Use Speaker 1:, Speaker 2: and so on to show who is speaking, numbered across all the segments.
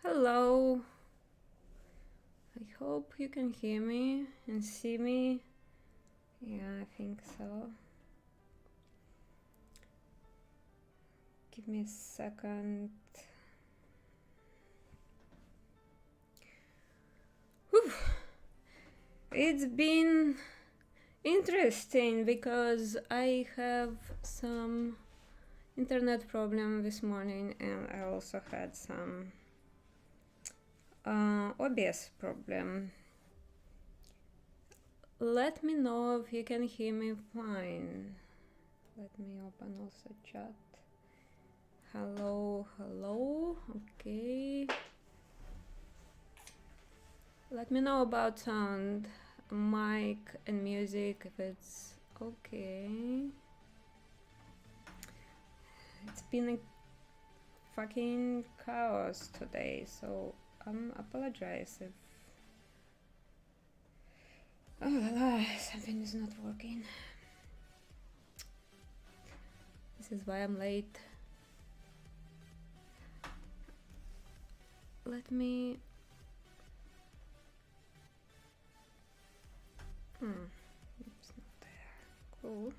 Speaker 1: Hello. I hope you can hear me and see me. Yeah, I think so. Give me a second. Whew. It's been interesting because I have some internet problem this morning, and I also had some OBS problem. Let me know if you can hear me fine. Let me open also chat. Hello, hello. Okay. Let me know about sound, mic and music if it's okay. It's been a fucking chaos today, so apologize if something is not working. This is why I'm late. Let me... It's not there. Cool.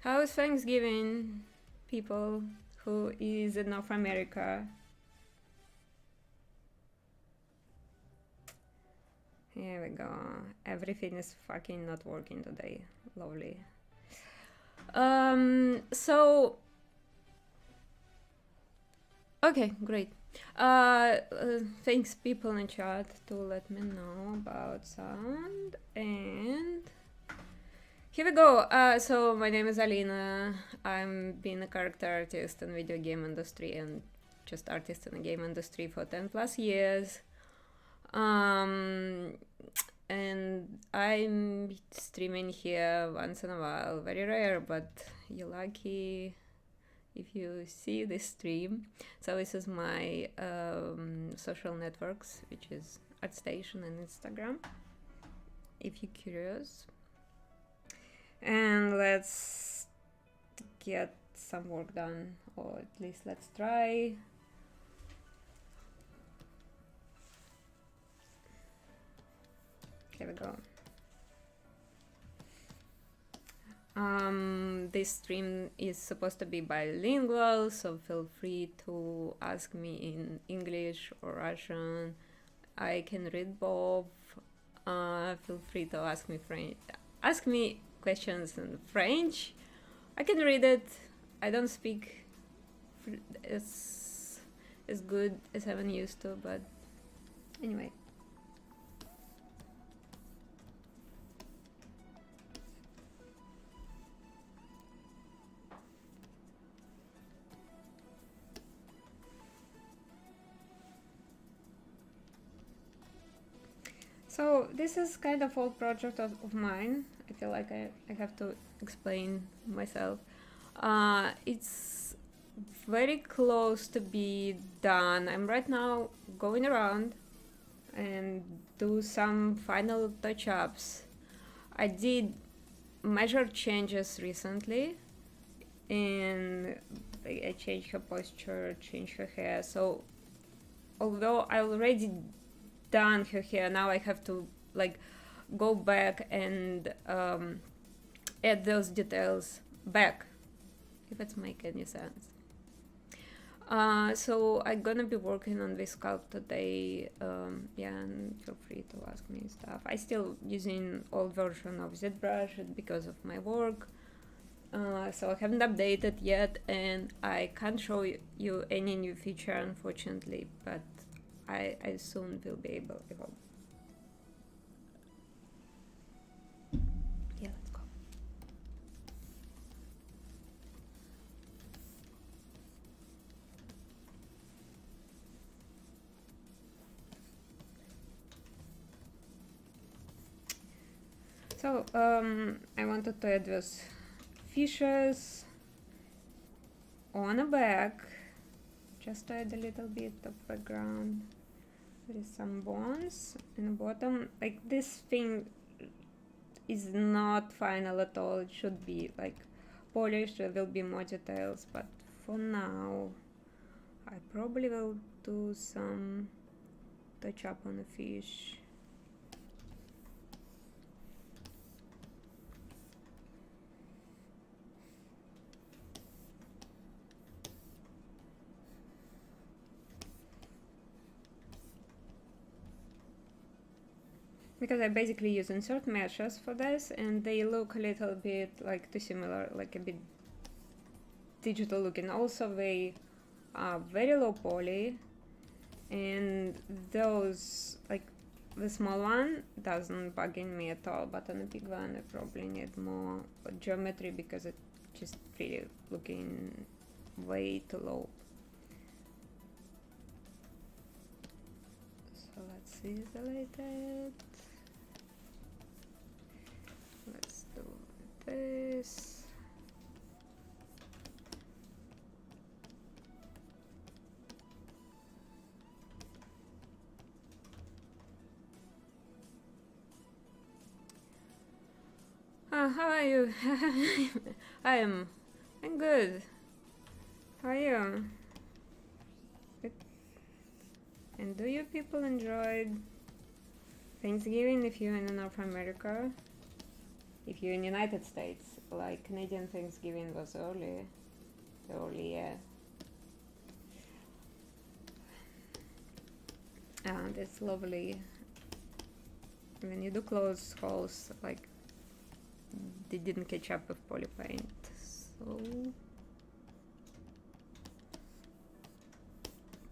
Speaker 1: How is Thanksgiving, people who is in North America? Here we go. Everything is fucking not working today. Lovely. Okay, great. Thanks people in chat to let me know about sound, and here we go. So my name is Alina. I'm been a character artist in video game industry and just artist in the game industry for 10 plus years. And I'm streaming here once in a while, very rare, but you're lucky if you see this stream. So this is my social networks, which is ArtStation and Instagram, if you're curious. And let's get some work done, or at least let's try. Here we go. This stream is supposed to be bilingual, so feel free to ask me in English or Russian. I can read both. Feel free to ask me questions in French. I can read it. I don't speak as good as I'm used to, but anyway. So this is kind of old project of mine. I feel like I have to explain myself. It's very close to be done. I'm right now going around and do some final touch-ups. I did major changes recently, and I changed her posture, changed her hair. So although I already done her hair, now I have to like go back and add those details back, if it's make any sense. So I'm gonna be working on this sculpt today. Yeah, and feel free to ask me stuff. I still using old version of ZBrush because of my work, so I haven't updated yet, and I can't show you any new feature unfortunately, but I soon will be able, I hope. Yeah, let's go. So, I wanted to add those fishes on the back, just to add a little bit of background. There is some bones in the bottom. Like, this thing is not final at all. It should be like polished, there will be more details, but for now I probably will do some touch up on the fish. Because I basically use insert meshes for this, and they look a little bit like too similar, like a bit digital looking. Also, they are very low poly, and those, like the small one doesn't bug in me at all, but on the big one I probably need more geometry because it's just really looking way too low. So let's isolate it. Let's do this. How are you? I'm good. How are you? Good. And do you people enjoy Thanksgiving if you're in North America? If you're in United States, like Canadian Thanksgiving was early, yeah. And it's lovely. When you do close holes, like they didn't catch up with poly paint, so.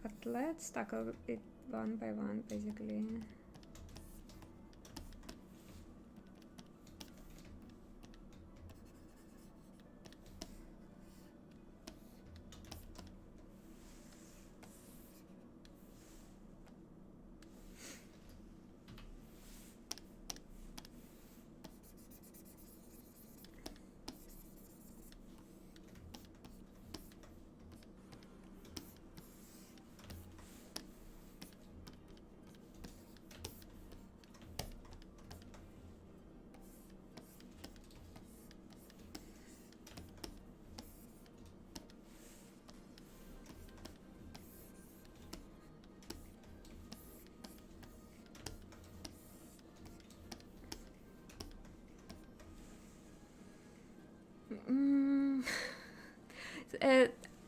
Speaker 1: But let's tackle it one by one, basically.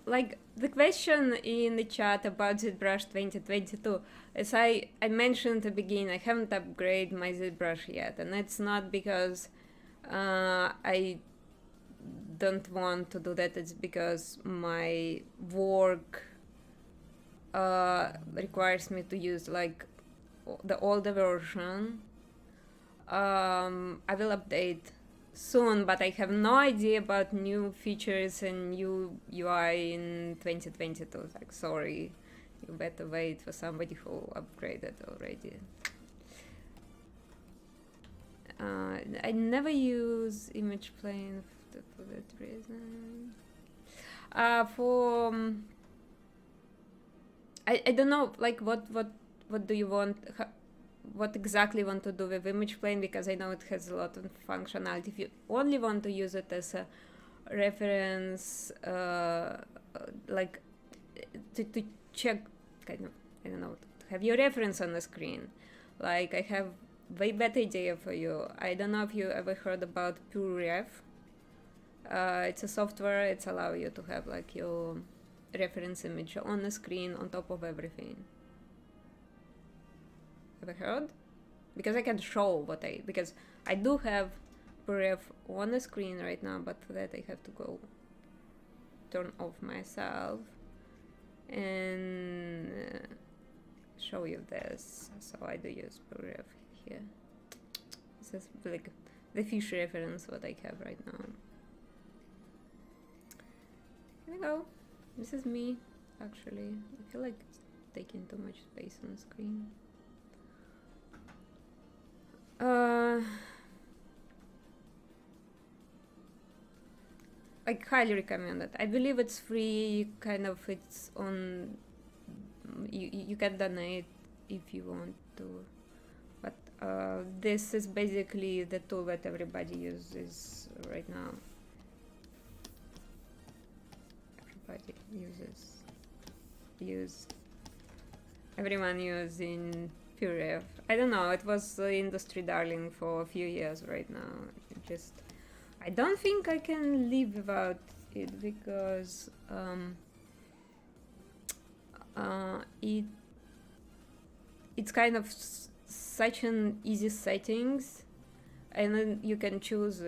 Speaker 1: Like the question in the chat about ZBrush 2022, as I mentioned at the beginning, I haven't upgraded my ZBrush yet, and it's not because I don't want to do that, it's because my work requires me to use like the older version. I will update soon, but I have no idea about new features and new UI in 2022. Like, sorry, you better wait for somebody who upgraded already. I never use image plane for that reason. I don't know, like what do you want? What exactly want to do with image plane, because I know it has a lot of functionality. If you only want to use it as a reference, like to check, kind of, I don't know, to have your reference on the screen, like I have way better idea for you. I don't know if you ever heard about PureRef. It's a software. It's allow you to have like your reference image on the screen on top of everything. Ever heard? Because I can show because I do have PureRef on the screen right now, but for that I have to go turn off myself and show you this. So I do use PureRef here. This is like the fish reference what I have right now. Here we go. This is me, actually. I feel like it's taking too much space on the screen. I highly recommend it. I believe it's free, kind of. It's on. You can donate if you want to, but this is basically the tool that everybody uses right now. everybody everyone using Puref. I don't know, it was the industry darling for a few years right now. I don't think I can live without it because it's kind of such an easy settings, and then you can choose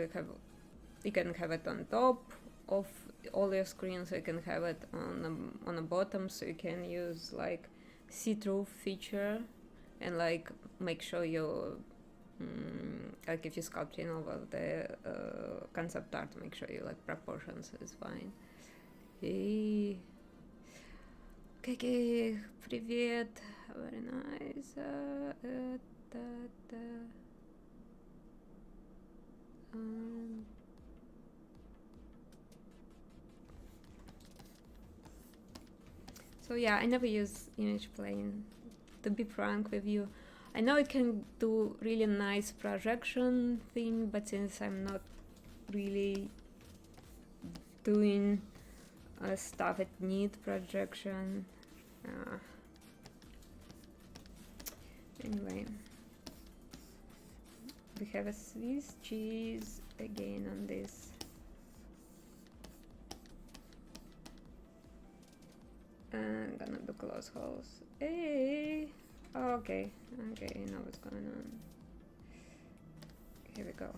Speaker 1: you can have it on top of all your screens, you can have it on the bottom, so you can use like see-through feature and like make sure you like if you're sculpting over the concept art, make sure you like proportions is fine. Hey. Okay, привет, very nice. So yeah, I never use image plane, to be frank with you. I know it can do really nice projection thing, but since I'm not really doing stuff that need projection, anyway, we have a Swiss cheese again on this. I'm gonna do close holes. Hey, okay, I know what's going on. Here we go.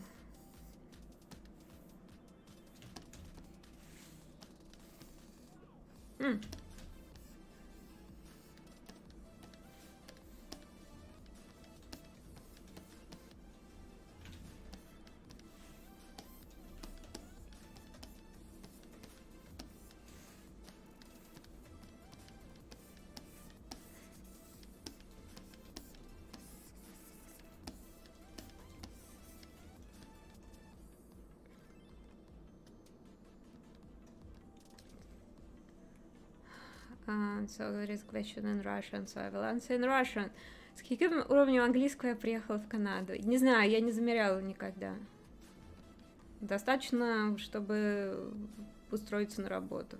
Speaker 1: So there is question in Russian, so I will answer in Russian. С каким уровнем английского я приехала в Канаду? Не знаю, я не замеряла никогда. Достаточно, чтобы устроиться на работу.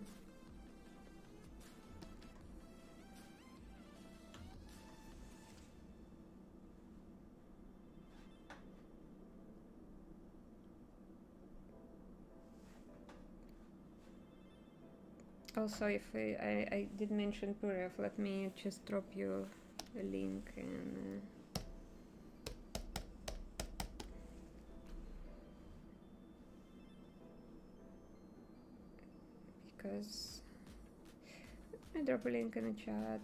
Speaker 1: Also, if I did mention Puref, let me just drop you a link and because I drop a link in the chat.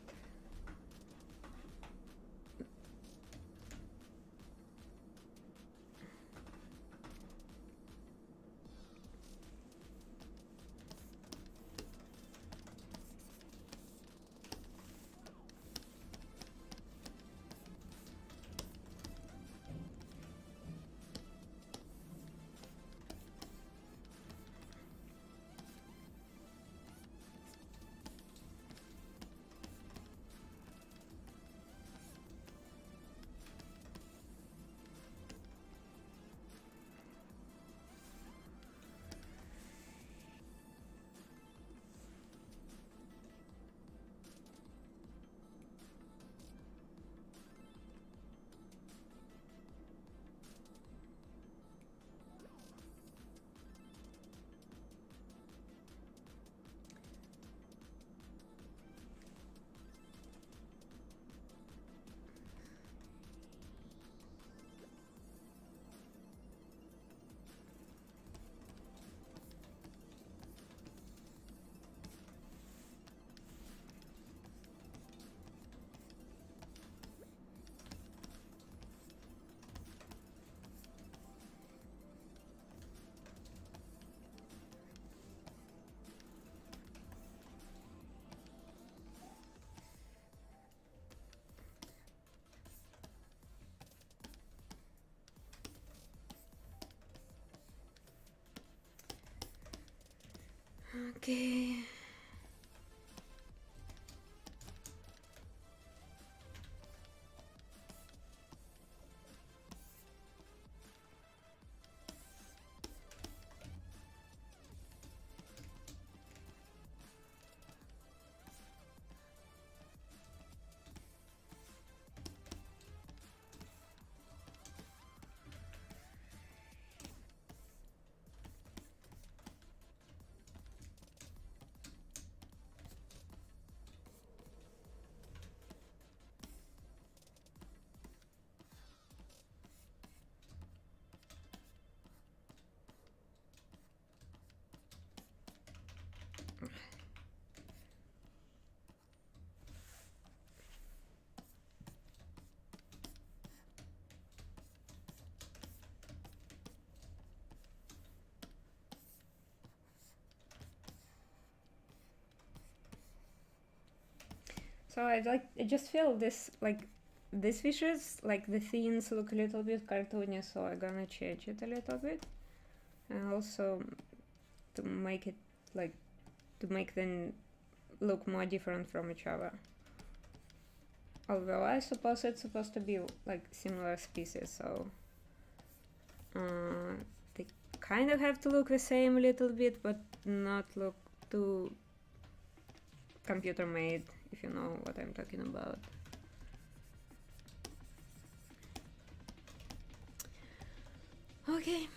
Speaker 1: Okay. So I just feel this, like, these fishes, like the fins look a little bit cartoony, so I'm gonna change it a little bit. And also to make it, like, to make them look more different from each other. Although I suppose it's supposed to be like similar species, so they kind of have to look the same a little bit, but not look too computer made, if you know what I'm talking about. Okay.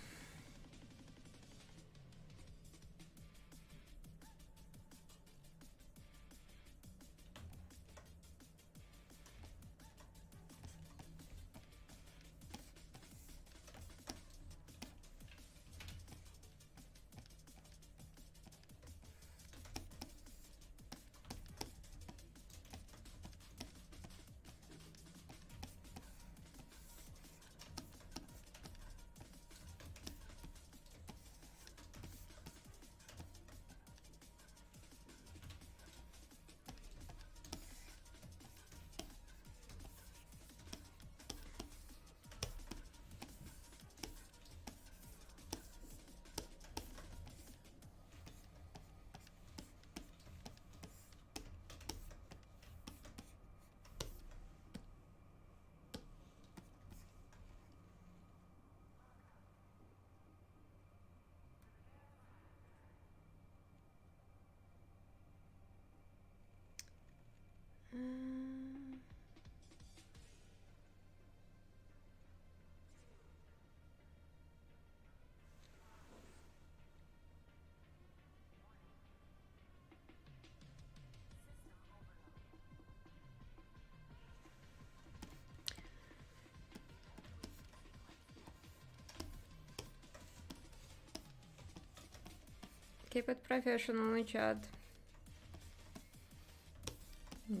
Speaker 1: Keep it professional in chat.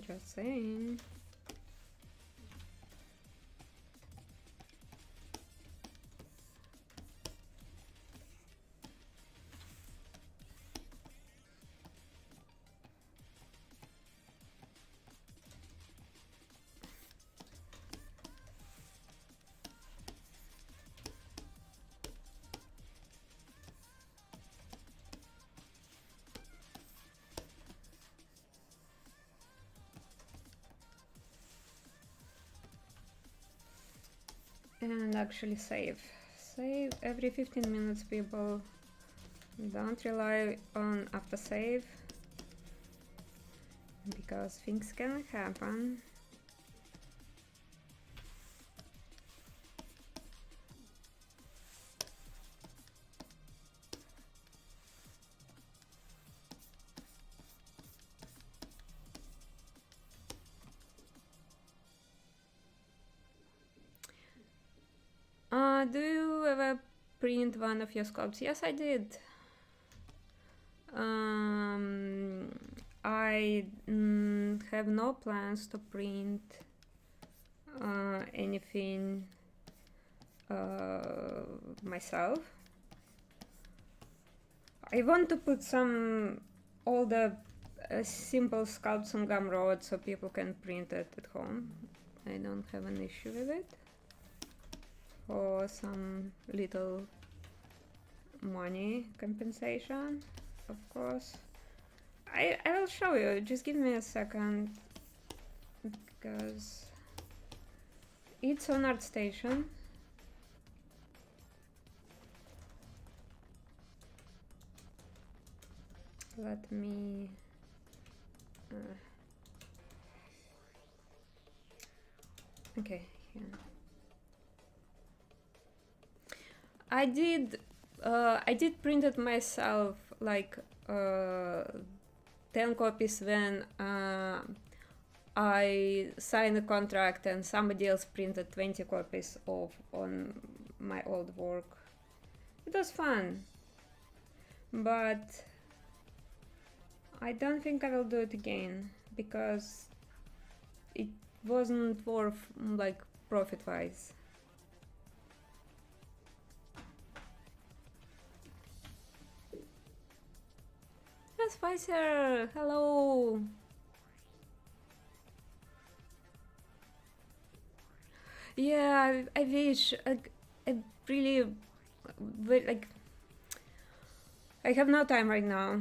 Speaker 1: Just saying. And actually save. Save every 15 minutes, people. Don't rely on autosave, because things can happen. Do you ever print one of your sculpts? Yes, I did. I have no plans to print anything myself. I want to put all the simple sculpts on Gumroad so people can print it at home. I don't have an issue with it. For some little money compensation, of course. I will show you, just give me a second, because it's on ArtStation. Let me okay, here. I did print it myself, like 10 copies when I signed a contract and somebody else printed 20 copies on my old work. It was fun, but I don't think I will do it again, because it wasn't worth, like, profit-wise. Spicer, hello. Yeah, I wish. I really, like, I have no time right now.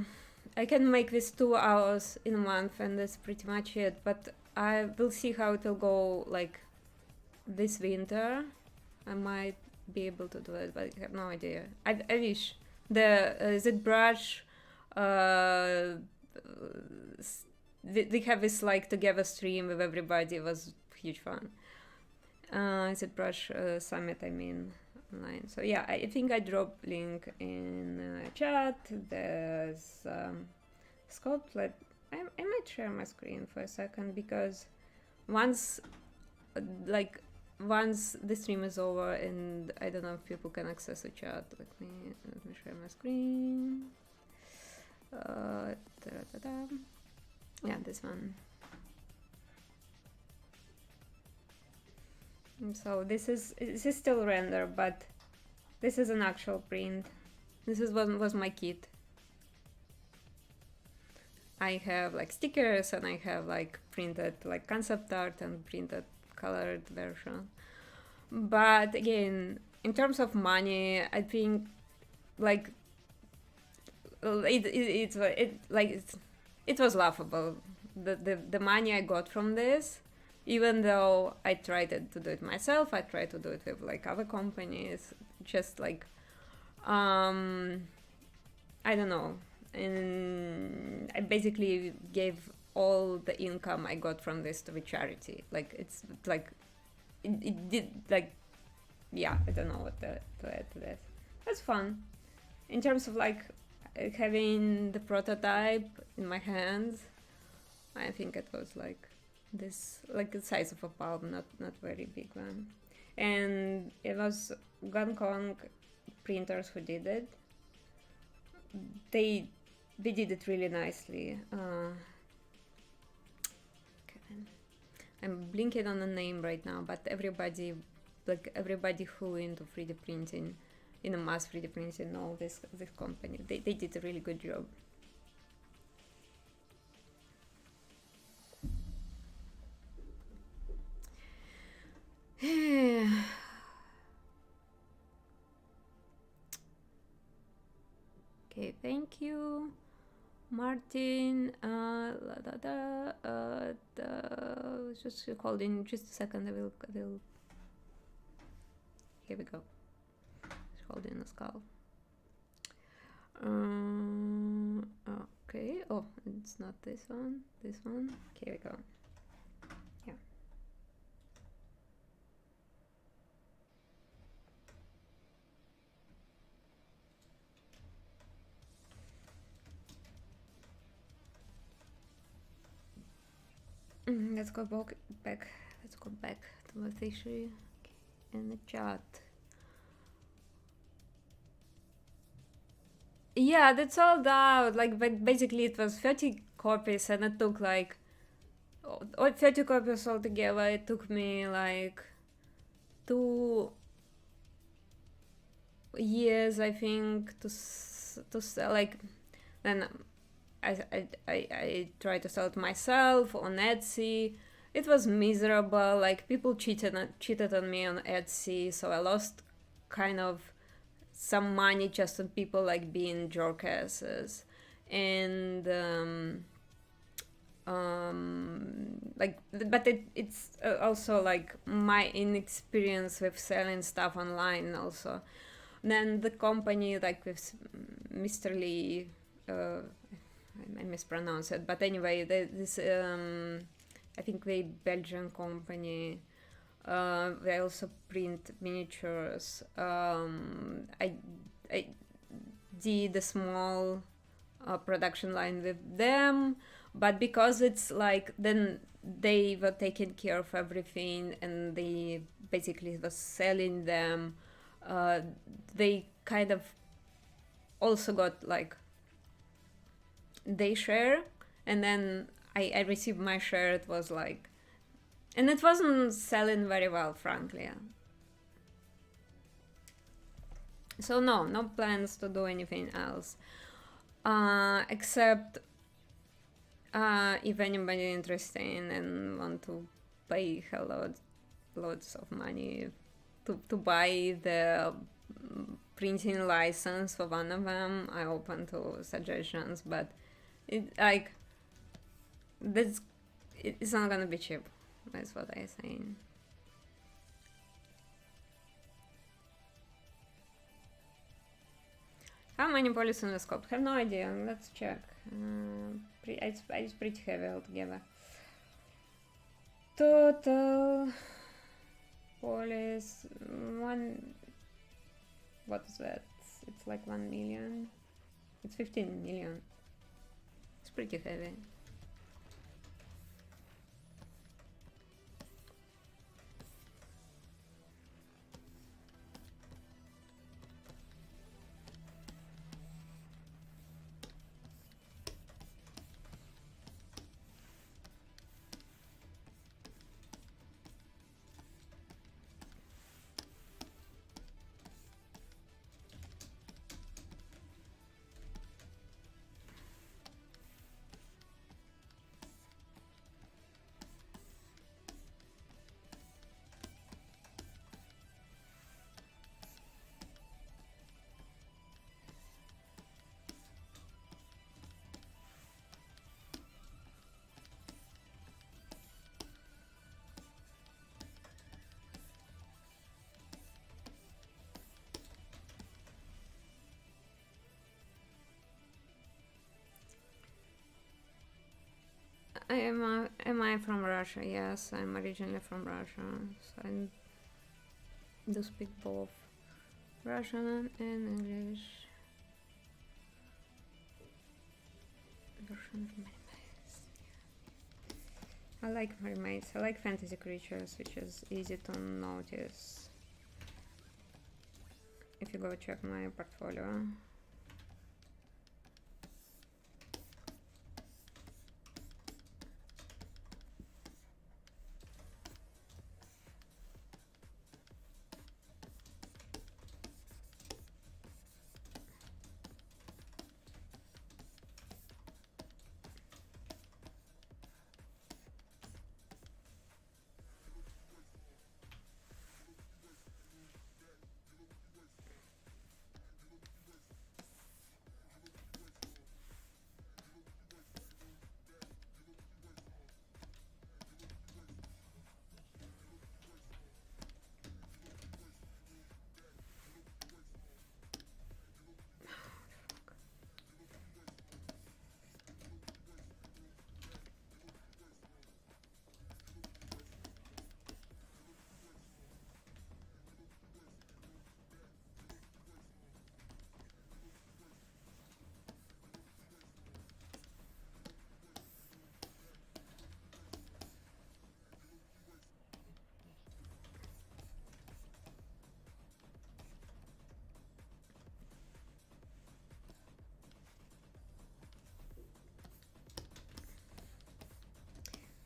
Speaker 1: I can make this 2 hours in a month, and that's pretty much it. But I will see how it will go, like, this winter. I might be able to do it, but I have no idea. I wish. The ZBrush, they have this, like, together stream with everybody. It was huge fun. ZBrush summit, I mean, online. So yeah, I think I drop link in chat. There's Sculpt. I might share my screen for a second, because once once the stream is over and I don't know if people can access the chat. Let me share my screen. Yeah, this one. So this is still render, but this is an actual print. This is what was my kit. I have like stickers, and I have like printed like concept art and printed colored version. But again, in terms of money, I think like it was laughable. The money I got from this, even though I tried to do it myself, I tried to do it with like other companies, just like I don't know. And I basically gave all the income I got from this to the charity. Like it's like it did, like, yeah, I don't know what to add to this. That's fun. In terms of like having the prototype in my hands, I think it was like this, like the size of a palm, not very big one. And it was Hong Kong printers who did it. They did it really nicely. I'm blinking on the name right now, but everybody who into 3D printing, in a mass 3D printing, know this company. They did a really good job. Okay, thank you, Martin. Just hold in just a second. I will. Here we go. Just hold in the skull. Okay. Oh, it's not this one. This one. Here we go. Yeah. Let's go back. Let's go back to my fishery in the chat. Yeah, that's sold out. Like, but basically, it was 30 copies, and it took like 30 copies altogether. It took me like 2 years, I think, to sell. Like, then I tried to sell it myself on Etsy. It was miserable. Like, people cheated on me on Etsy, so I lost kind of some money just on people like being jerkasses. And like, but it's also like my inexperience with selling stuff online also. Then the company, like with Mr. Lee, I mispronounced it, but anyway, this I think the Belgian company, they also print miniatures. I did a small production line with them, but because it's like, then they were taking care of everything, and they basically was selling them. They kind of also got like they share, and then I received my share. It was like, and it wasn't selling very well, frankly. So no plans to do anything else, except if anybody interested and want to pay a lot loads of money to buy the printing license for one of them. I open to suggestions, but it's not gonna be cheap. That's what I'm saying. How many polys in the sculpt? Have no idea. Let's check. It's pretty heavy altogether. Total polys what is that? It's like 1 million. It's 15 million. It's pretty heavy. Am I from Russia? Yes, I'm originally from Russia, so I do speak both Russian and English. I like mermaids. I like fantasy creatures, which is easy to notice if you go check my portfolio.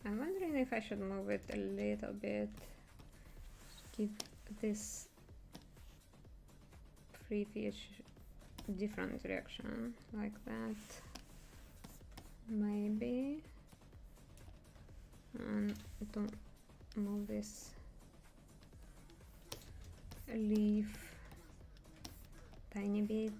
Speaker 1: I'm wondering if I should move it a little bit, give this free fish different direction, like that, maybe, and to move this leaf tiny bit.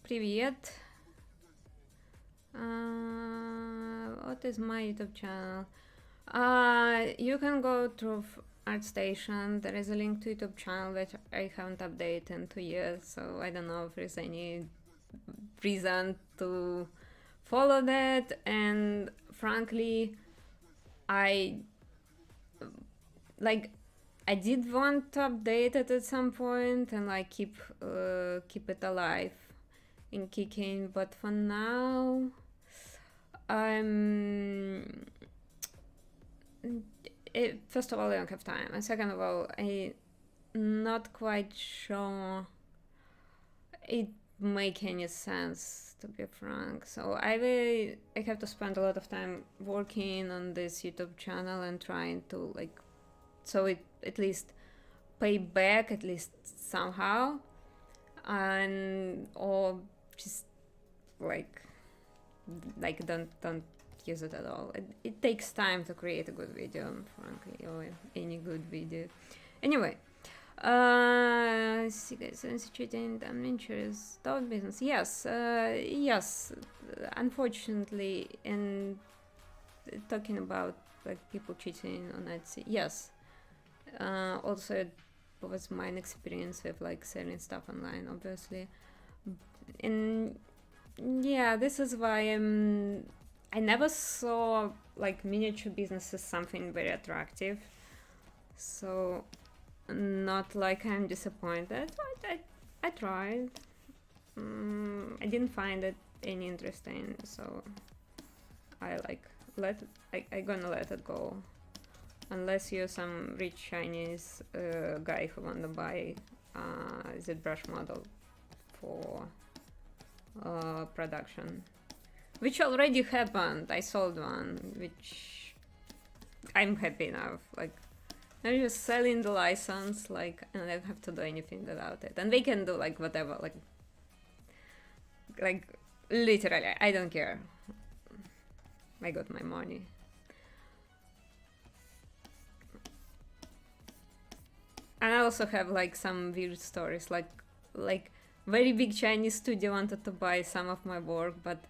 Speaker 1: Привет. What is my YouTube channel? You can go through ArtStation. There is a link to YouTube channel which I haven't updated in 2 years, so I don't know if there's any reason to follow that. And frankly, I did want to update it at some point and like keep it alive and kicking, but for now first of all, I don't have time, and second of all, I'm not quite sure it make any sense, to be frank. So I have to spend a lot of time working on this YouTube channel and trying to like, so it at least pay back at least somehow, and or just like don't use it at all. It takes time to create a good video, frankly, or any good video. Anyway, see guys, instituting adventures, top business. Yes, yes. Unfortunately, in talking about like people cheating on Etsy, yes. Also, it was my experience with like selling stuff online, obviously, and yeah, this is why I never saw like miniature business as something very attractive. So not like I'm disappointed. I tried. I didn't find it any interesting, so I gonna let it go. Unless you're some rich Chinese guy who wanna buy ZBrush model for production, which already happened. I sold one, which I'm happy enough. Like, I'm just selling the license, like, and I don't have to do anything without it. And they can do like whatever, like literally, I don't care. I got my money. And I also have like some weird stories, like very big Chinese studio wanted to buy some of my work, but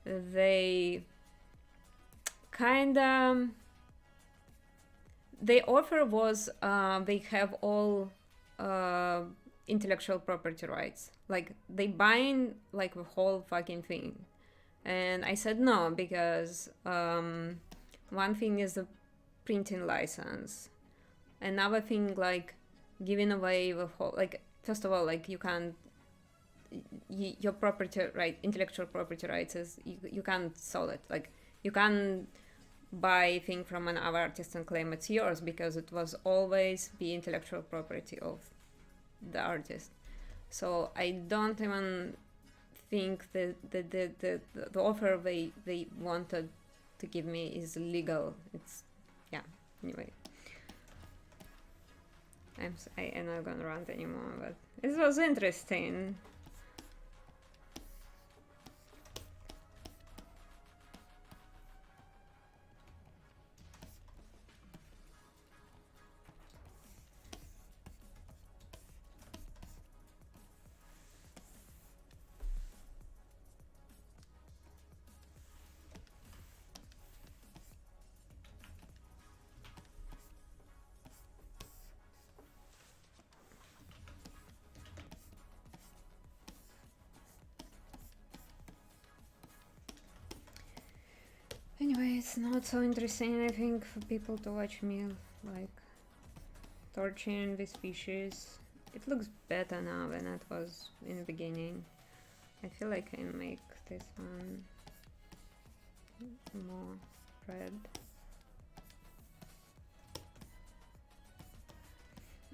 Speaker 1: they kinda, the offer was they have all intellectual property rights, like they buying like the whole fucking thing. And I said no, because one thing is the printing license, another thing like giving away the whole, like, first of all, like you can't, your property right, intellectual property rights is you can't sell it. Like you can't buy a thing from another artist and claim it's yours, because it was always the intellectual property of the artist. So I don't even think that the offer they wanted to give me is legal. It's, yeah, anyway. I'm not gonna rant anymore, but it was interesting. Anyway, it's not so interesting, I think, for people to watch me, like, torturing the species. It looks better now than it was in the beginning. I feel like I can make this one more red.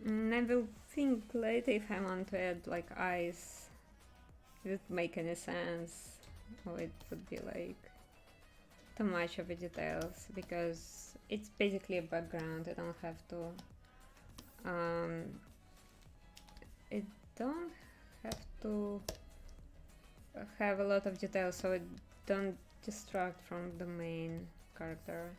Speaker 1: I will think later if I want to add, like, eyes. It would make any sense, or it would be, like, too much of the details, because it's basically a background. I don't have to it don't have to have a lot of details, so it don't distract from the main character.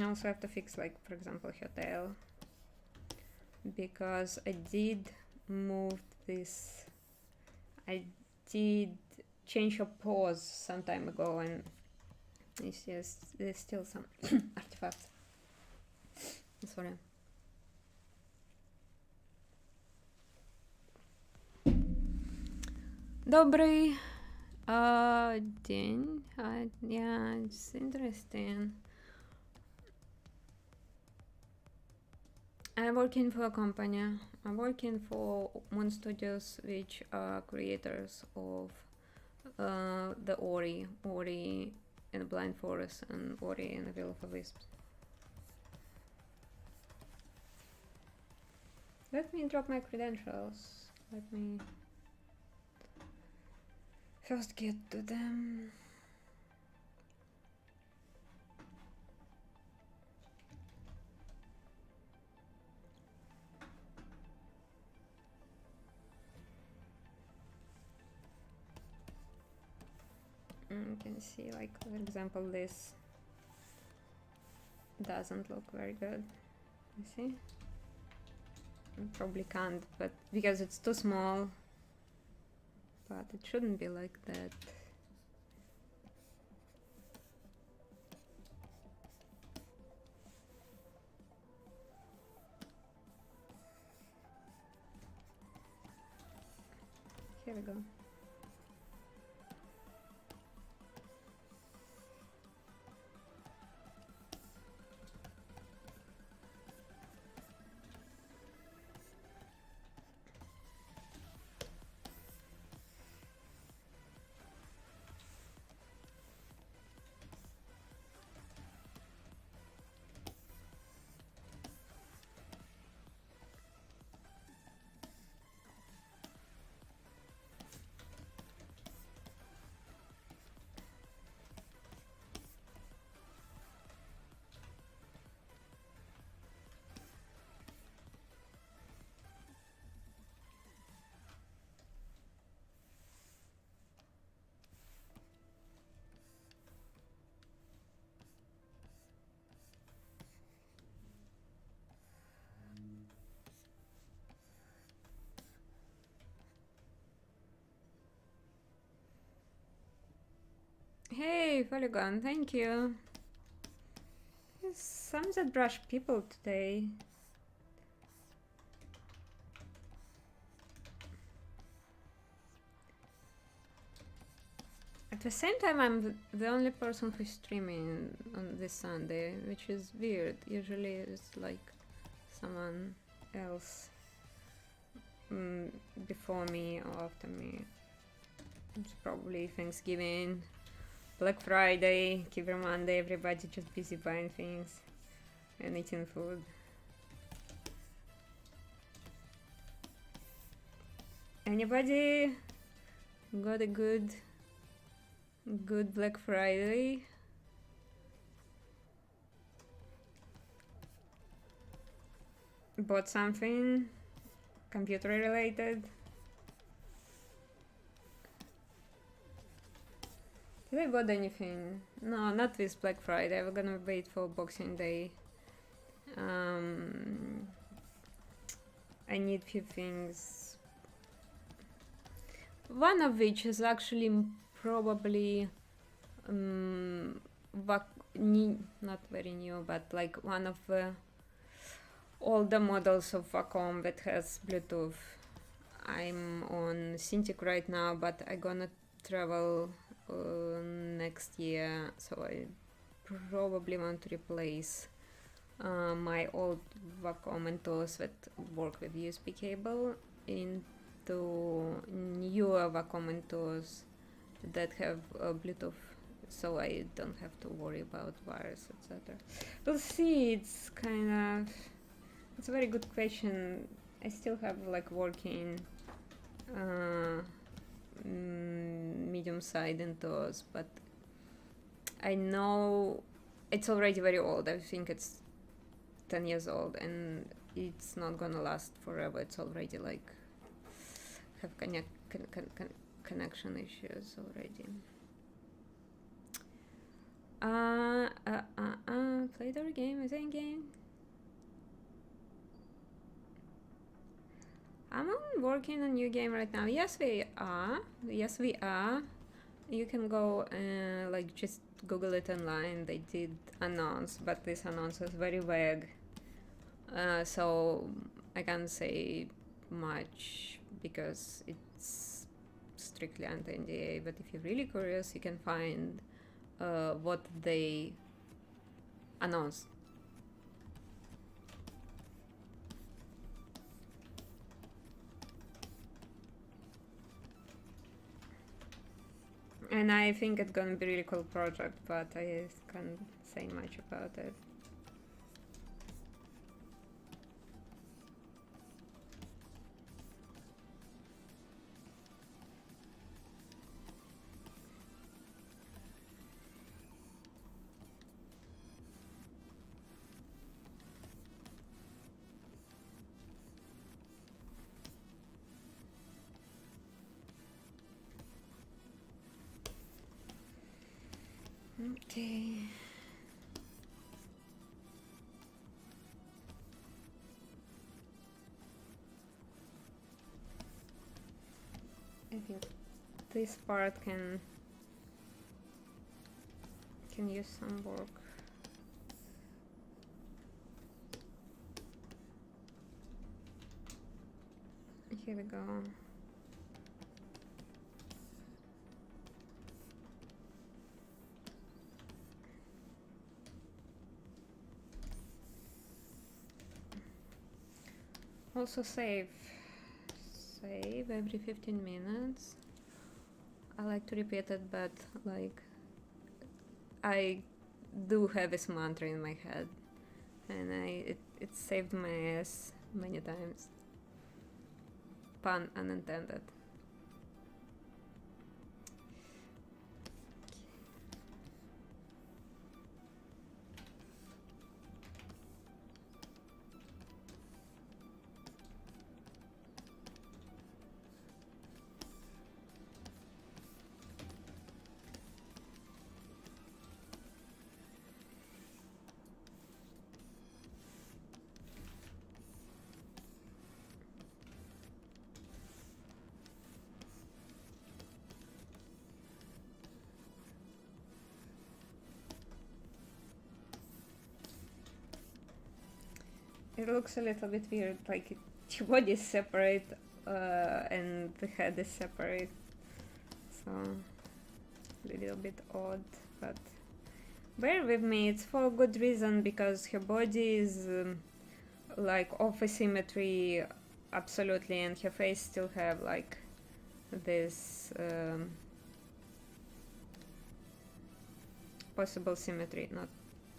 Speaker 1: I also have to fix, like, for example, hotel, because I did move this, I did change a pose some time ago, and it's just, there's still some artifacts. Sorry. Добрый день. Yeah, it's interesting. I'm working for a company. I'm working for Moon Studios, which are creators of the Ori in the Blind Forest and Ori in the Will of the Wisps. Let me drop my credentials. Let me first get to them. You can see, like, for example, this doesn't look very good. You see? I probably can't, but because it's too small. But it shouldn't be like that. Here we go. Hey, Polygon, thank you. There's some ZBrush people today. At the same time, I'm the only person who's streaming on this Sunday, which is weird. Usually it's like someone else before me or after me. It's probably Thanksgiving, Black Friday, Cyber Monday, everybody just busy buying things and eating food. Anybody got a good Black Friday? Bought something computer related? Did I bought anything? No, not with Black Friday. We're gonna wait for Boxing Day. I need few things. One of which is actually probably not very new, but like one of the older models of Wacom that has Bluetooth. I'm on Cintiq right now, but I'm gonna travel next year, so I probably want to replace my old Wacom and tools that work with USB cable into newer Wacom and tools that have Bluetooth, so I don't have to worry about wires, etc. We'll see. It's kind of, it's a very good question. I still have like working medium side and those, but I know it's already very old. I think it's 10 years old and it's not gonna last forever. It's already like have connection issues already. Play Later game, is in game. I'm working on a new game right now. Yes, we are. Yes, we are. You can go and like just Google it online. They did announce, but this announce is very vague. So I can't say much because it's strictly under NDA. But if you're really curious, you can find what they announced. And I think it's gonna be a really cool project, but I can't say much about it. Okay. If this part can use some work. Here we go. Also save every 15 minutes. I like to repeat it, but like I do have this mantra in my head, and it saved my ass many times. Pun unintended. It looks a little bit weird, like the body is separate and the head is separate, so a little bit odd, but bear with me, it's for a good reason, because her body is like off asymmetry absolutely, and her face still have like this possible symmetry, not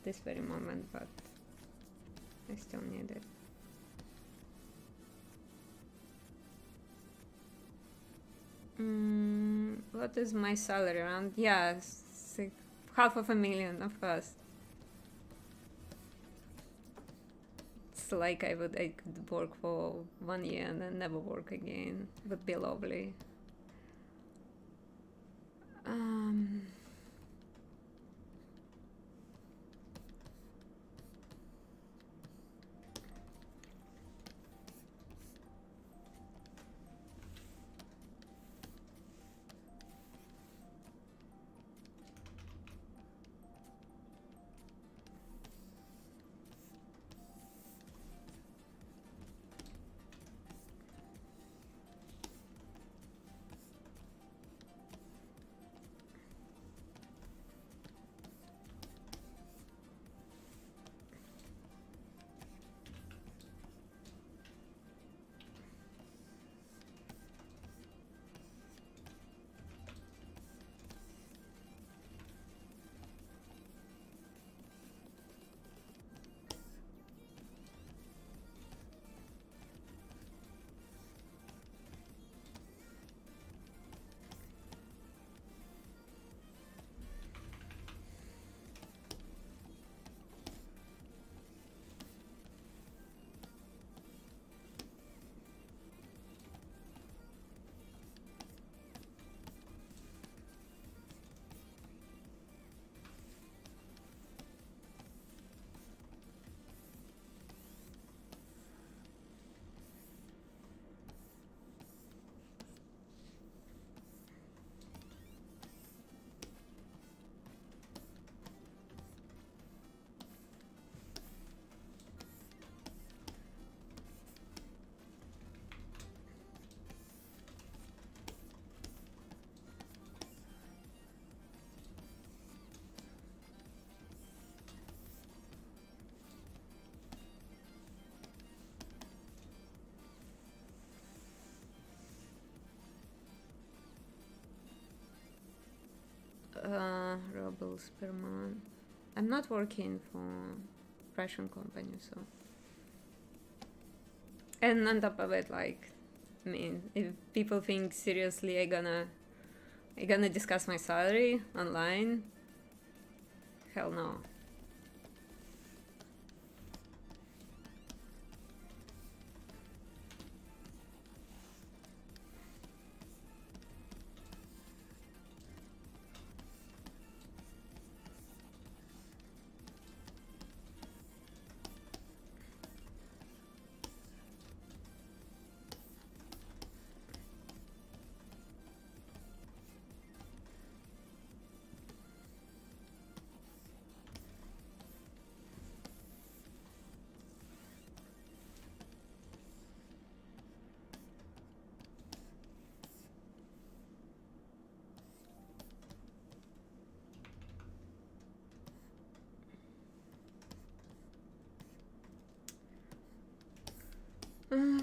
Speaker 1: this very moment, but I still need it. What is my salary around? Yeah, $500,000, of course. It's like I could work for 1 year and then never work again. It would be lovely. rubles per month. I'm not working for Russian company, so. And on top of it, like, I mean, if people think seriously I'm gonna discuss my salary online, hell no.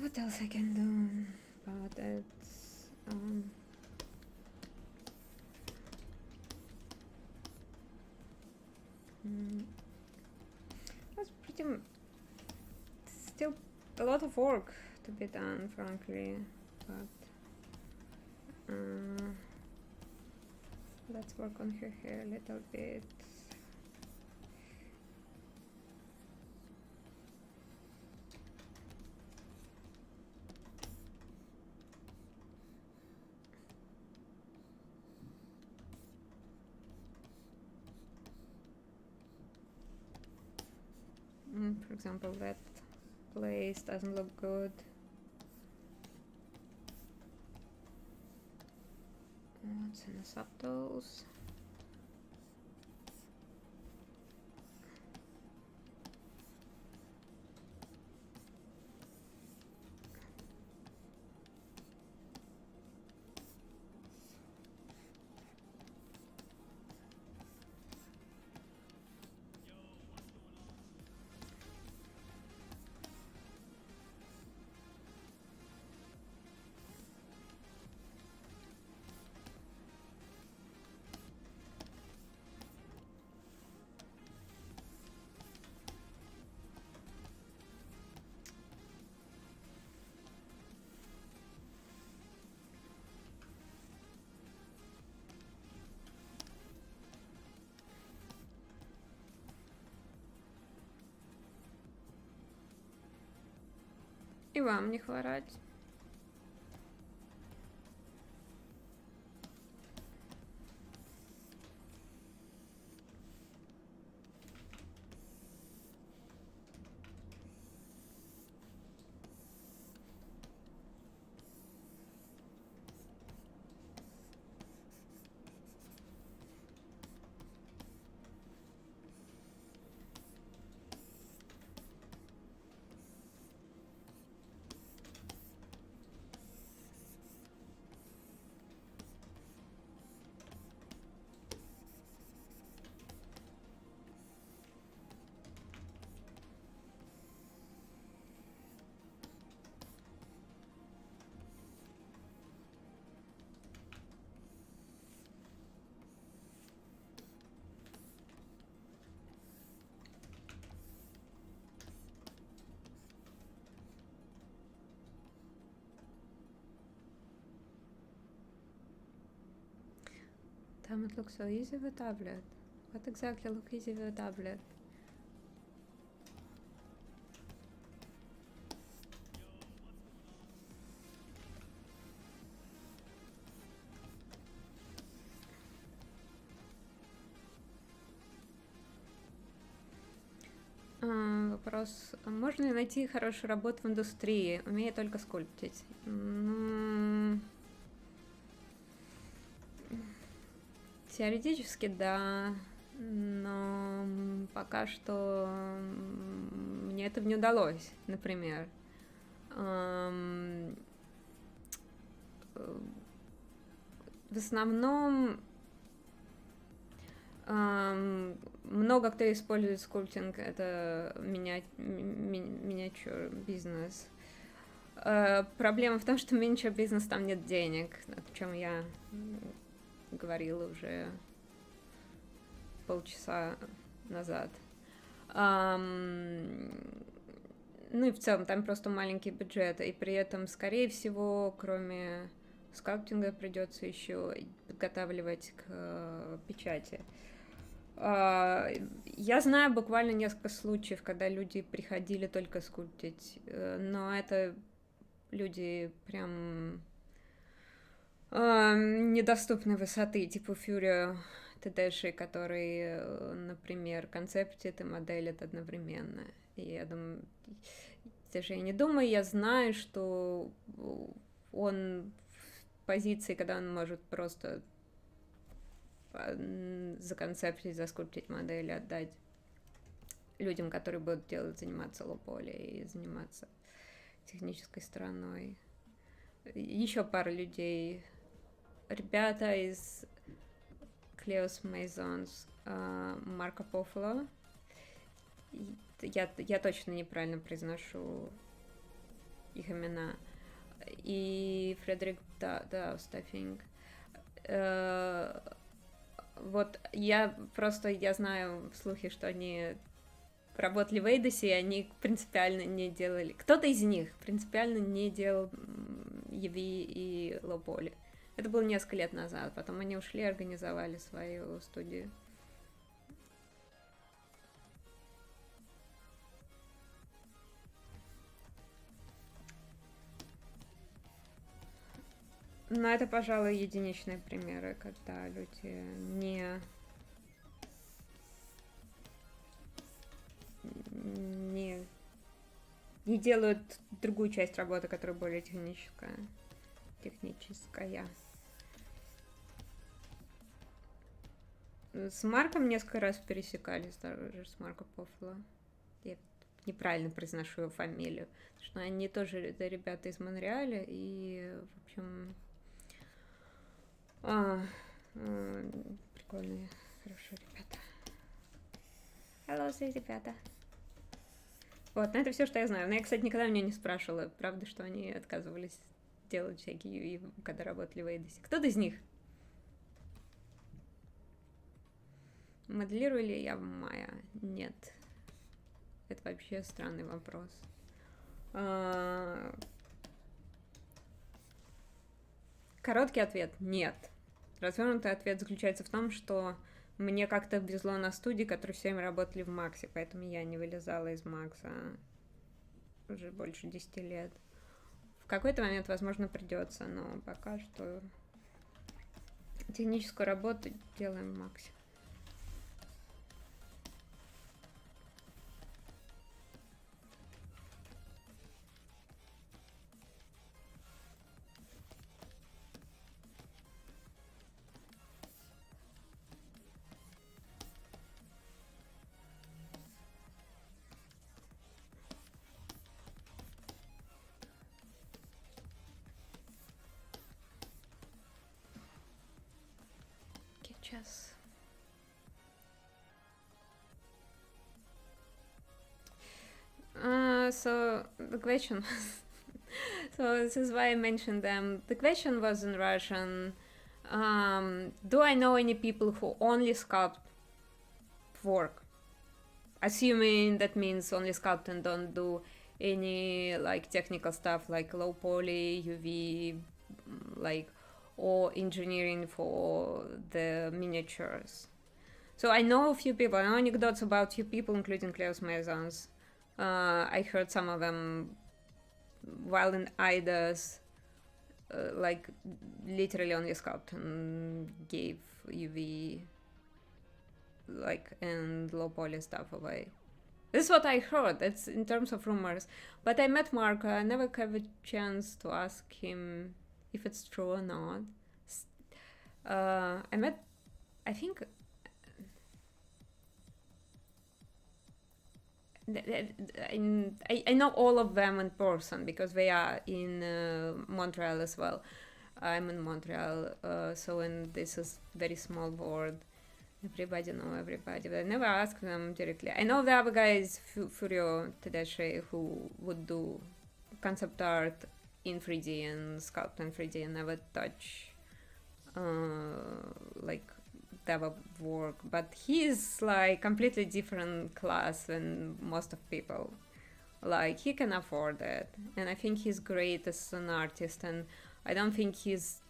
Speaker 1: What else I can do about it? That's still a lot of work to be done, frankly. But let's work on her hair a little bit. For example, that place doesn't look good. What's in the subtotals? И вам не хворать. Damn, it looks so easy with a tablet. What exactly looks easy with a tablet? Вопрос. Можно ли найти хорошую работу в индустрии, умея только скульптить? Теоретически да, но пока что мне это не удалось, например. В основном много кто использует скульптинг, это миниатюр бизнес. Проблема в том, что миниатюр бизнес там нет денег, о чем я говорила уже полчаса назад. Ну и в целом там просто маленький бюджет, и при этом, скорее всего, кроме скальптинга придется еще подготавливать к печати. Я знаю буквально несколько случаев, когда люди приходили только скульптить, но это люди прям недоступной высоты, типа Фюрио ТДши, который, например, концептит и моделит одновременно. И я думаю, даже я не думаю, я знаю, что он в позиции, когда он может просто законцептить, заскульптить модель, отдать людям, которые будут заниматься лоу-поли и заниматься технической стороной. Еще пара людей. Ребята из Cleos Maisons, Марко Пофло. Я точно неправильно произношу их имена. И Фредерик Даустафинг. Вот я знаю слухи, что они работали в Эйдосе, и они принципиально не делали... Кто-то из них принципиально не делал EV и лоу-поли. Это было несколько лет назад. Потом они ушли и организовали свою студию. Но это, пожалуй, единичные примеры, когда люди не делают другую часть работы, которая более техническая. С Марком несколько раз пересекались, даже с Марко Пофло. Я неправильно произношу его фамилию, потому что они тоже это ребята из Монреаля, и, в общем, прикольные, хорошие ребята. Hello, ребята. Вот, но это все, что я знаю. Но я, кстати, никогда меня не спрашивала, правда, что они отказывались делать всякие, когда работали в Эйдосе. Кто-то из них? Моделирую ли я в Maya? Нет. Это вообще странный вопрос. Короткий ответ – нет. Развернутый ответ заключается в том, что мне как-то везло на студии, которые все время работали в Максе, поэтому я не вылезала из Макса уже больше 10 лет. В какой-то момент, возможно, придется, но пока что техническую работу делаем в Максе. Сейчас. So the question so this is why I mentioned them. The question was in Russian. Do I know any people who only sculpt work? Assuming that means only sculpt and don't do any like technical stuff like low poly, UV, like or engineering for the miniatures. So I know a few people. I know anecdotes about a few people, including Cleos Maisons. I heard some of them while in IDAS, like literally only sculpt and gave UV like and low poly stuff away. This is what I heard. It's in terms of rumors. But I met Mark. I never have a chance to ask him if it's true or not. I think I know all of them in person because they are in Montreal as well. I'm in Montreal, so and this is very small world. Everybody know everybody, but I never ask them directly. I know the other guy is Furio Tedeschi, who would do concept art in 3D and sculpt in 3D and never touch like type of work, but he's like completely different class than most of people. Like, he can afford it, and I think he's great as an artist, and I don't think he's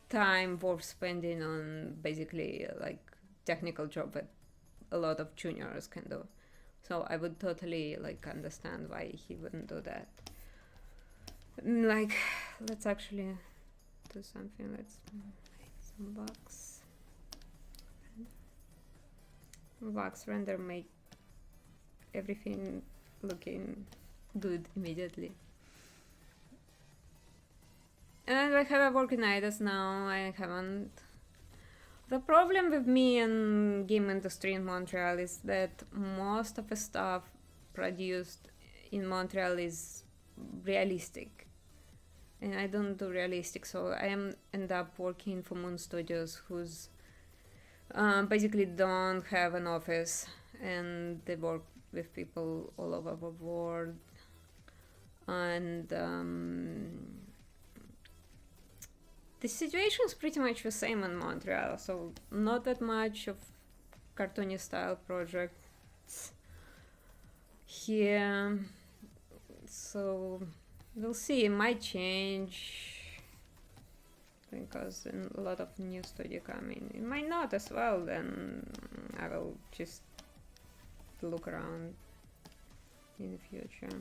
Speaker 1: time worth spending on basically like technical job that a lot of juniors can do. So I would totally like understand why he wouldn't do that. Like, let's actually do something. Let's make some wax render, make everything looking good immediately. And I have a working IDAs now. I haven't. The problem with me and game industry in Montreal is that most of the stuff produced in Montreal is realistic, and I don't do realistic, so I end up working for Moon Studios, who's basically don't have an office, and they work with people all over the world, and the situation is pretty much the same in Montreal, so not that much of cartoony style projects here. So we'll see, it might change because a lot of new studio coming. It might not as well, then I will just look around in the future.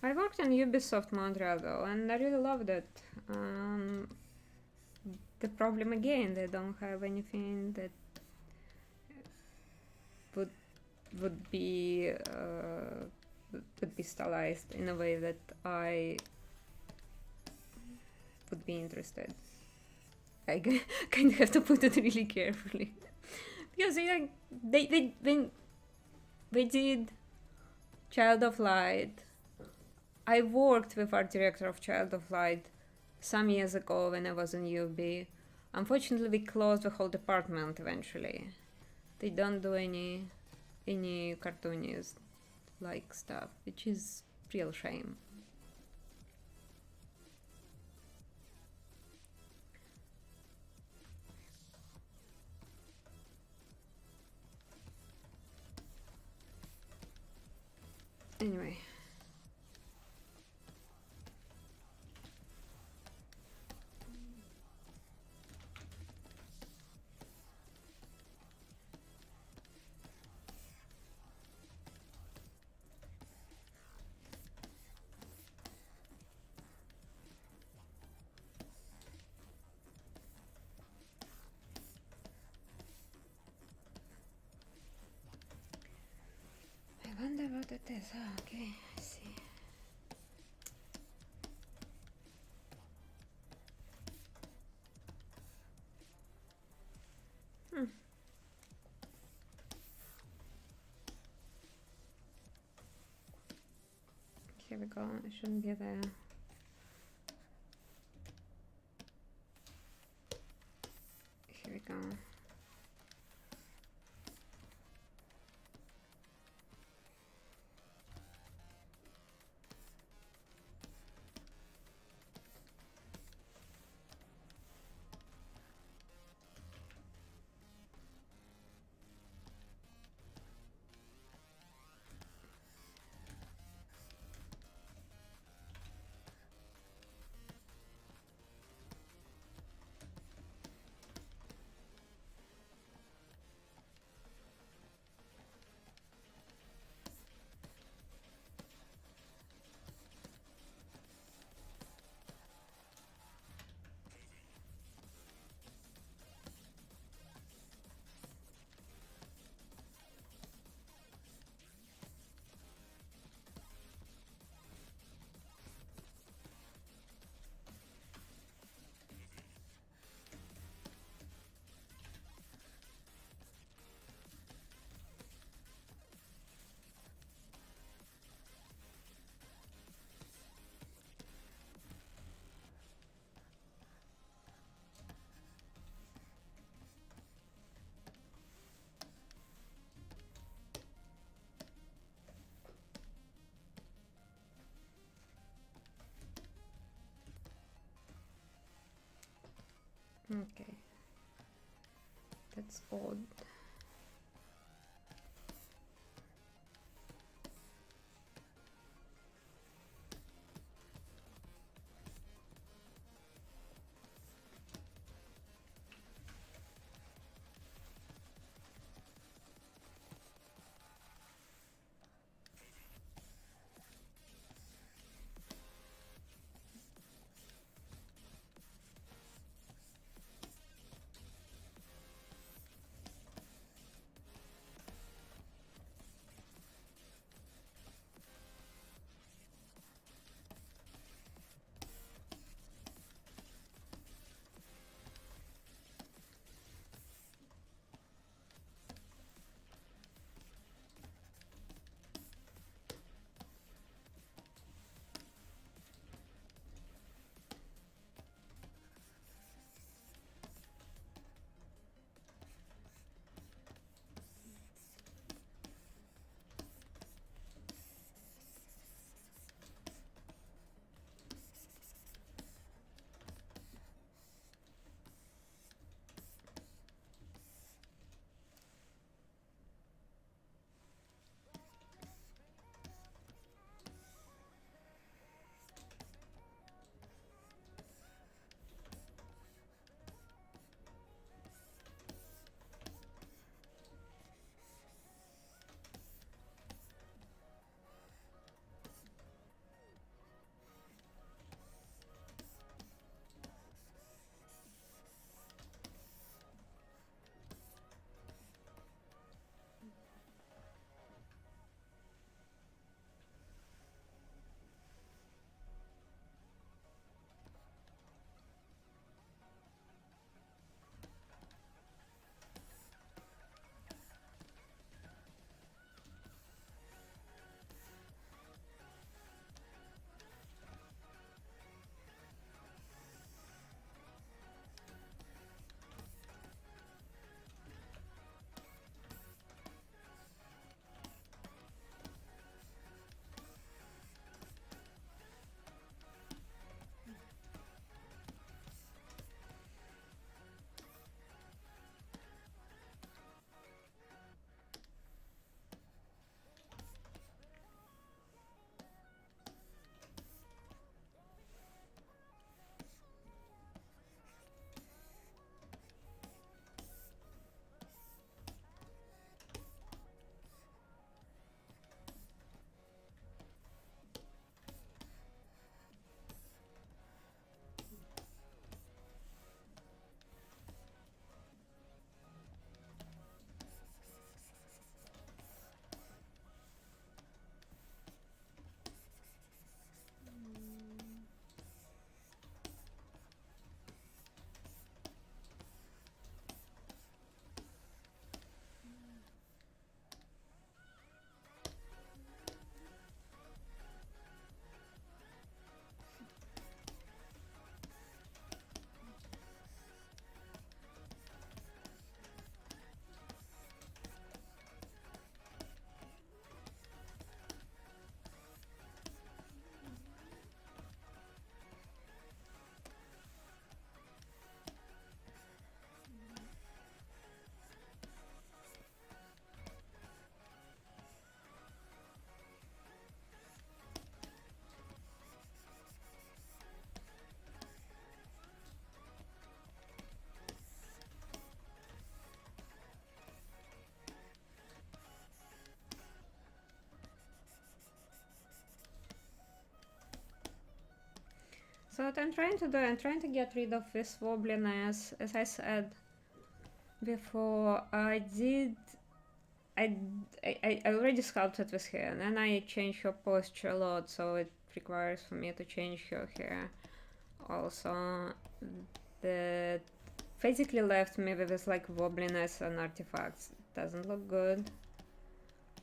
Speaker 1: I worked on Ubisoft Montreal though, and I really loved it. The problem again, they don't have anything that would be stylized in a way that I would be interested. I kind of have to put it really carefully because they did Child of Light. I worked with art director of Child of Light some years ago when I was in UB. Unfortunately, we closed the whole department eventually. They don't do any cartoonist like stuff, which is real shame. Anyway. I wonder what it is. Oh, okay, I see. Here we go. It shouldn't be there. Here we go. Okay, that's odd. So what I'm trying to do, I'm trying to get rid of this wobbliness. As I said before, I already sculpted with hair, and then I changed her posture a lot, so it requires for me to change her hair. Also, that basically left me with this like wobbliness and artifacts. Doesn't look good.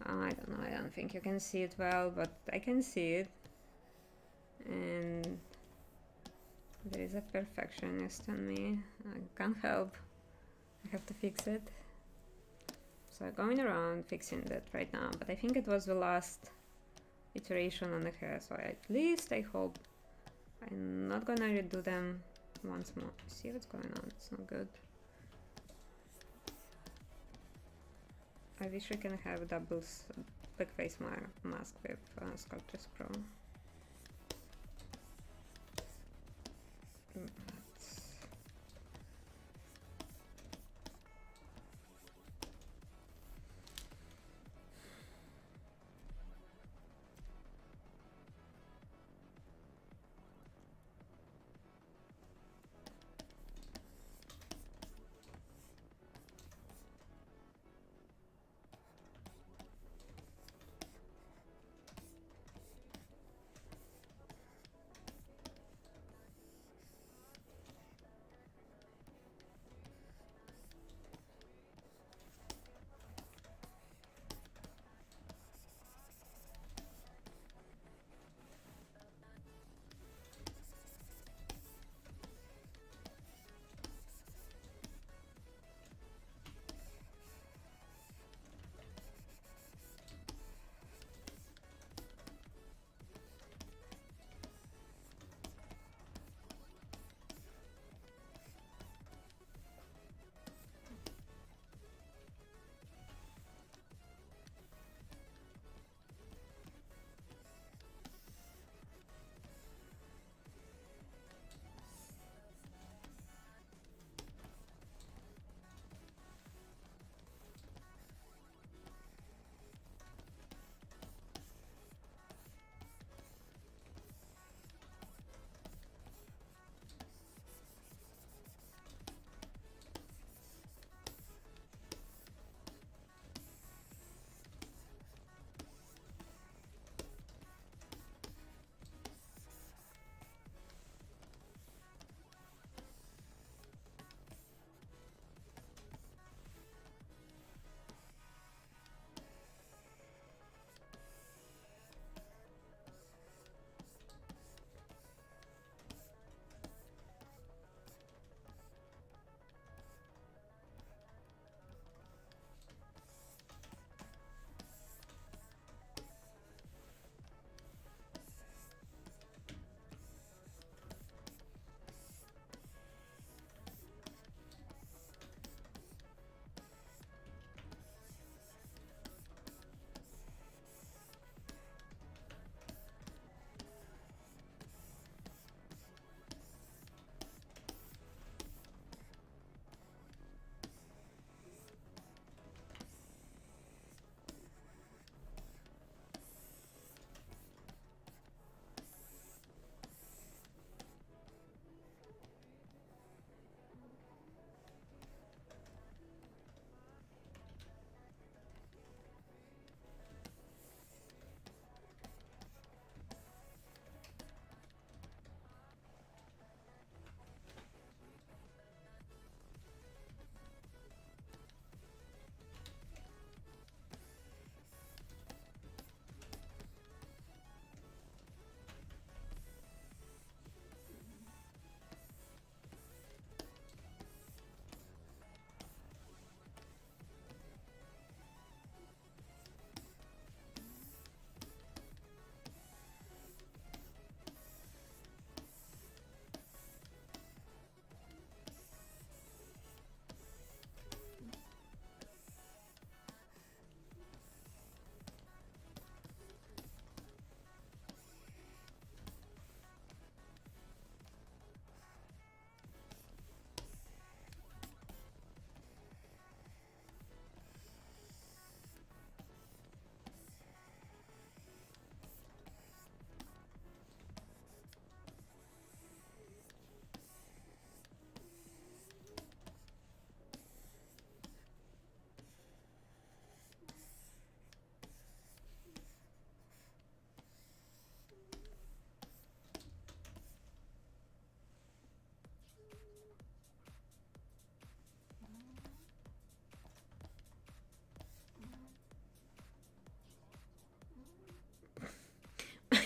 Speaker 1: I don't know, I don't think you can see it well, but I can see it. And there is a perfectionist in me. I can't help. I have to fix it. So I'm going around fixing that right now, but I think it was the last iteration on the hair, so at least I hope I'm not gonna redo them once more. See what's going on? It's not good. I wish I can have double backface mask with Sculptris Pro.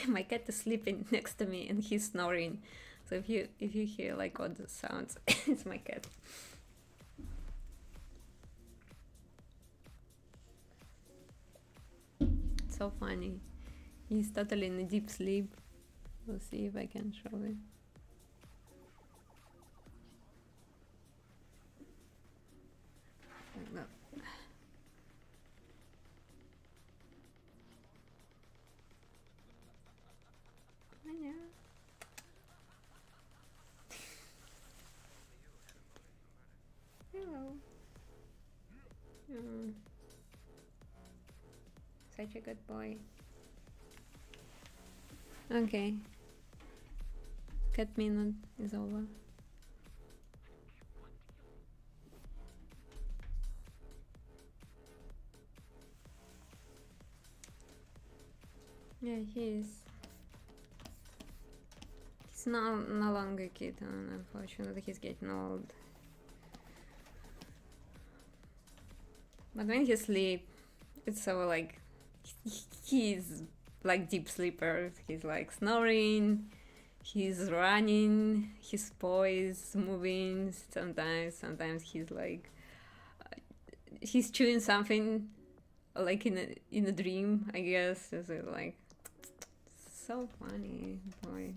Speaker 1: My cat is sleeping next to me and he's snoring. So if you hear like odd sounds, it's my cat. It's so funny. He's totally in a deep sleep. We'll see if I can show it. such a good boy. Okay. Cat minute is over. Yeah, he's no longer a kitten, unfortunately. He's getting old. But when he sleeps, it's so like he's like deep sleeper. He's like snoring, he's running, his paw is moving. Sometimes he's like he's chewing something, like in a dream, I guess. Is it like so funny, boy?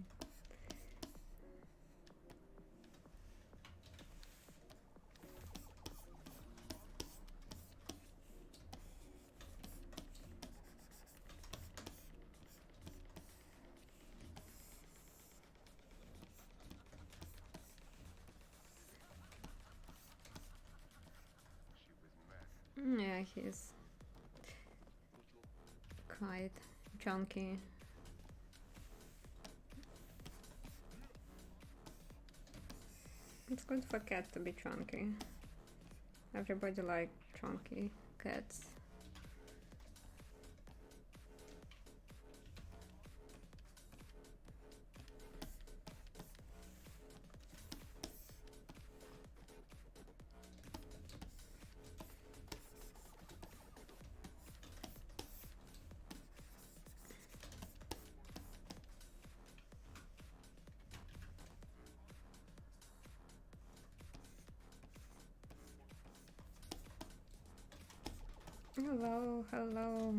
Speaker 1: Yeah, he's quite chunky. It's good for cat to be chunky. Everybody like chunky cats. Hello, hello.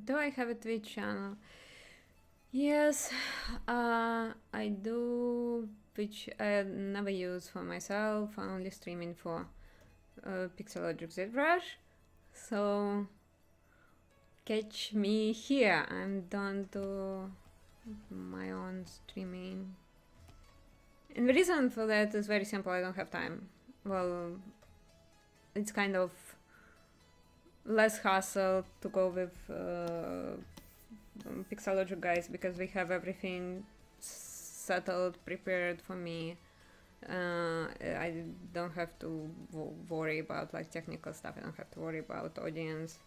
Speaker 1: Do I have a Twitch channel? Yes, I do, which I never use for myself. I'm only streaming for Pixologic ZBrush. So catch me here. I'm done to my own streaming. And the reason for that is very simple. I don't have time. Well, it's kind of less hassle to go with Pixologic guys, because we have everything settled, prepared for me. I don't have to worry about like technical stuff. I don't have to worry about audience.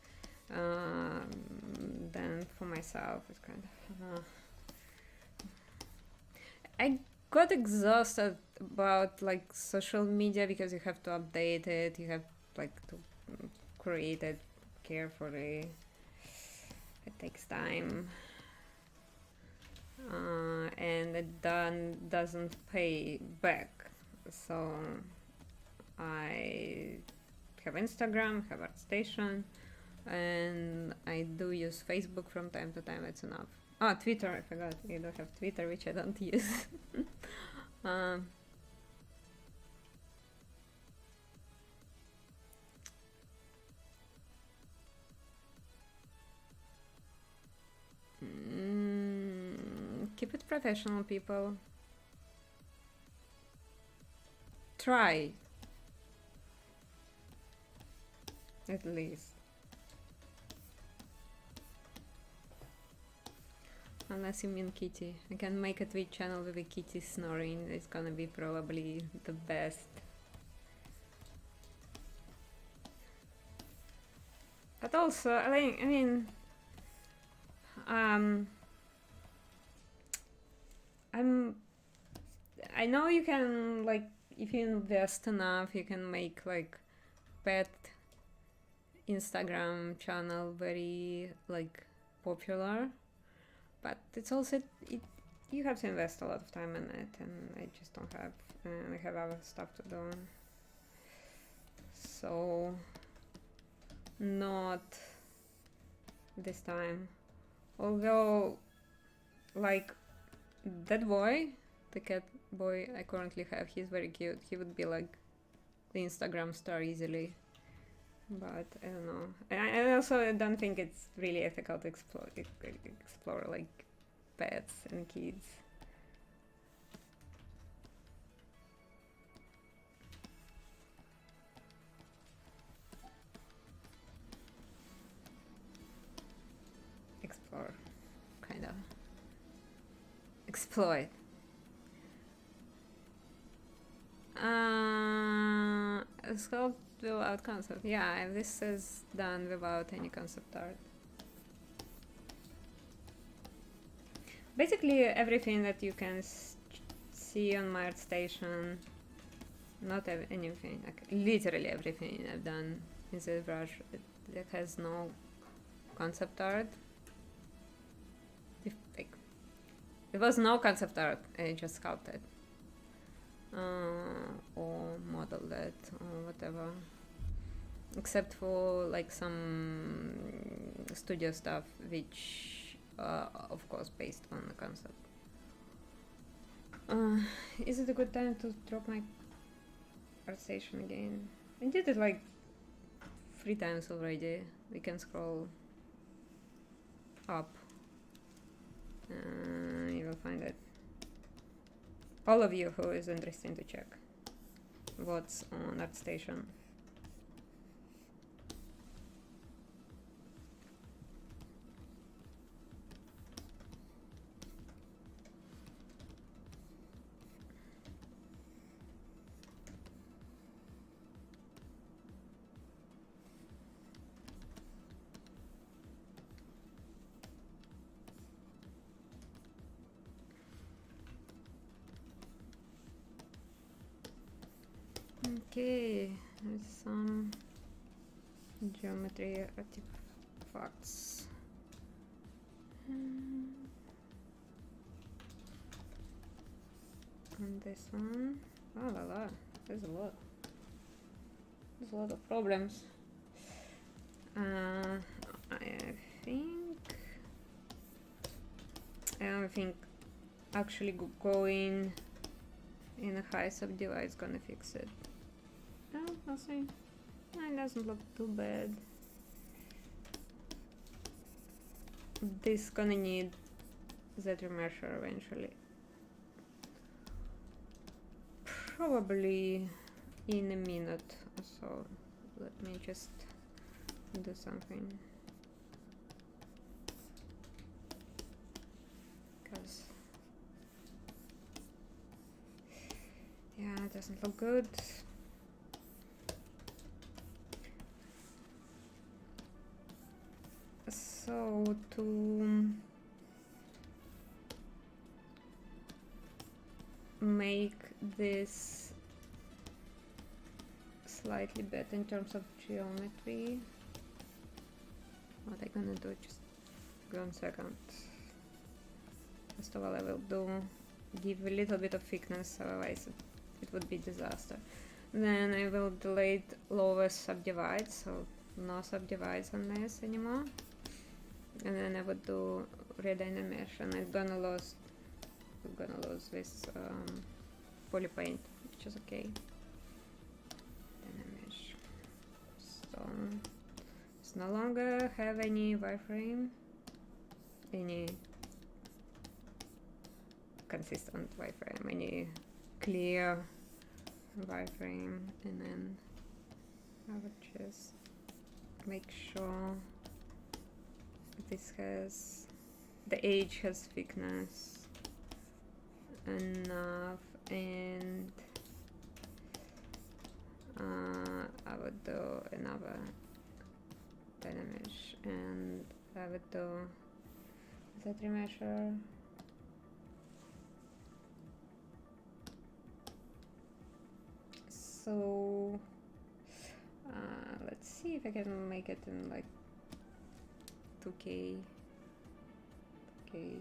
Speaker 1: Then for myself, it's kind of I got exhausted about like social media, because you have to update it, you have like to create it carefully. It takes time, and it doesn't pay back. So I have Instagram, have ArtStation, and I do use Facebook from time to time. It's enough. Oh, Twitter, I forgot. You don't have Twitter, which I don't use. Keep it professional, people. Try. At least. Unless you mean kitty. I can make a Twitch channel with a kitty snoring. It's gonna be probably the best. But also, I mean, I know you can, like, if you invest enough, you can make like pet Instagram channel very like popular, but it's also you have to invest a lot of time in it, and I just don't have, and I have other stuff to do. So, not this time. Although, like, that boy, the cat boy I currently have, he's very cute. He would be like the Instagram star easily. But I don't know. I also don't think it's really ethical to explore like pets and kids. Explore, kind of. Exploit. Sculpt without concept. Yeah, this is done without any concept art. Basically everything that you can see on my art station, not anything, like literally everything I've done in ZBrush, it has no concept art. If was no concept art, I just sculpted. Or modeled it, or whatever. Except for like some studio stuff, which of course based on the concept. Is it a good time to drop my art station again? I did it like 3 times already. We can scroll up. You will find it. All of you who is interested to check what's on ArtStation. Okay, there's some geometry artifacts. And this one, oh la la, there's a lot. There's a lot of problems. I don't think actually going in a high subdivide is gonna fix it. No, I'll see. It doesn't look too bad. This gonna need ZBrush eventually. Probably in a minute or so. Let me just do something. Because yeah, it doesn't look good. So to make this slightly better in terms of geometry, what I'm gonna do, just 1 second. First of all, I will give a little bit of thickness, otherwise it would be disaster. Then I will delete lowest subdivide, so no subdivides on this anymore. And then I would do redynamish, and I'm gonna lose this polypaint, which is okay. Dynamish. So it's no longer have any wireframe, any consistent wireframe, any clear wireframe, and then I would just make sure this has, the edge has thickness enough, and I would do another dynamish, and I would do that remeasure. So let's see if I can make it in like 2K. Okay.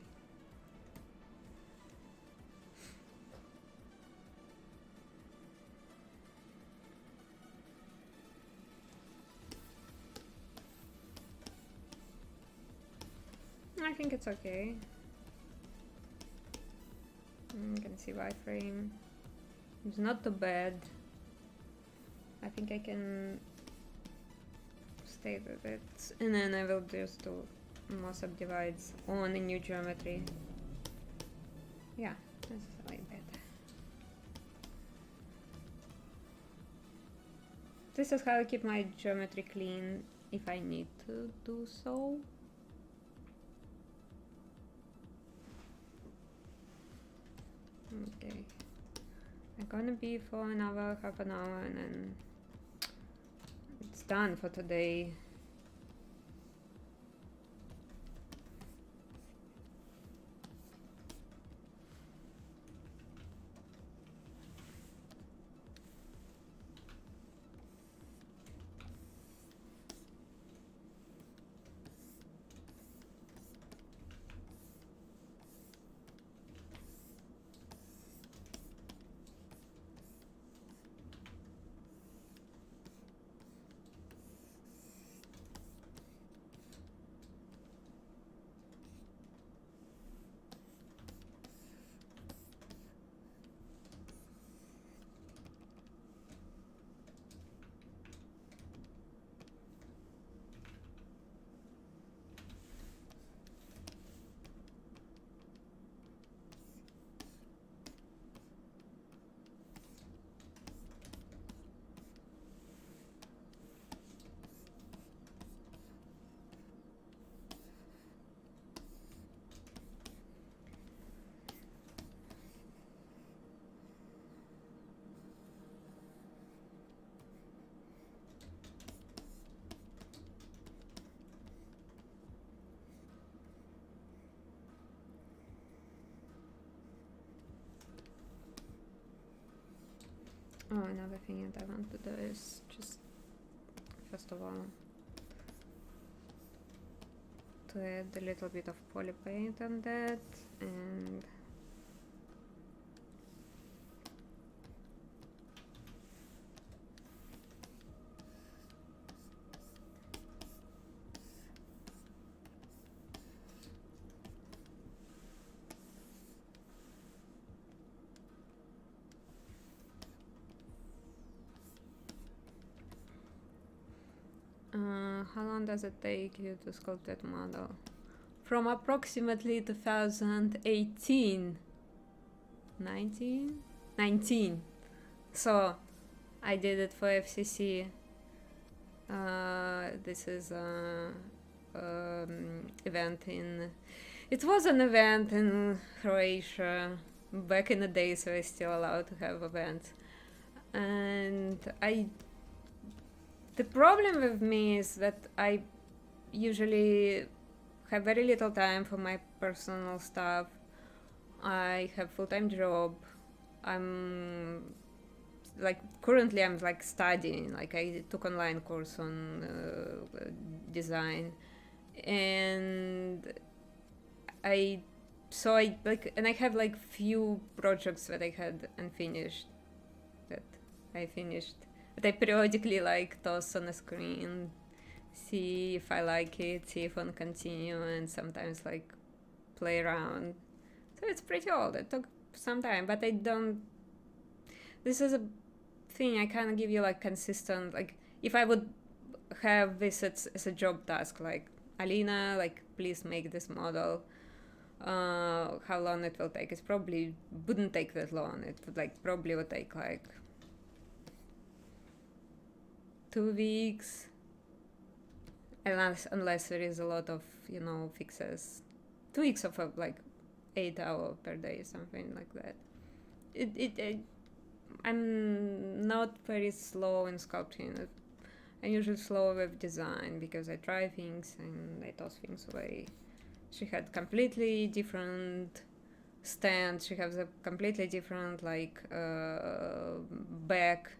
Speaker 1: I think it's okay. You can see wireframe. It's not too bad. I think I can stay with it, and then I will just do more subdivides on a new geometry. Yeah, that's way better. This is how I keep my geometry clean if I need to do so. Okay, I'm gonna be for another half an hour and then it's done for today. Oh, another thing that I want to do is just, first of all, to add a little bit of poly paint on that, and how long does it take you to sculpt that model? From approximately 2018. 19? So I did it for FCC. This is event in... It was an event in Croatia back in the days where I was still allowed to have events. And the problem with me is that I usually have very little time for my personal stuff. I have full-time job. I'm like currently I'm like studying. Like I took online course on design, and I have like few projects that I had unfinished that I finished. But I periodically like toss on a screen, see if I like it, see if I want to continue, and sometimes like play around. So it's pretty old. It took some time, but I don't. This is a thing I can't give you like consistent. Like if I would have this as a job task, like Alina, like please make this model. How long it will take? It probably wouldn't take that long. It would like probably would take like 2 weeks, unless there is a lot of, you know, fixes. 2 weeks of like 8 hours per day, something like that. I'm not very slow in sculpting. I'm usually slow with design because I try things and I toss things away. She had completely different stand. She has a completely different like back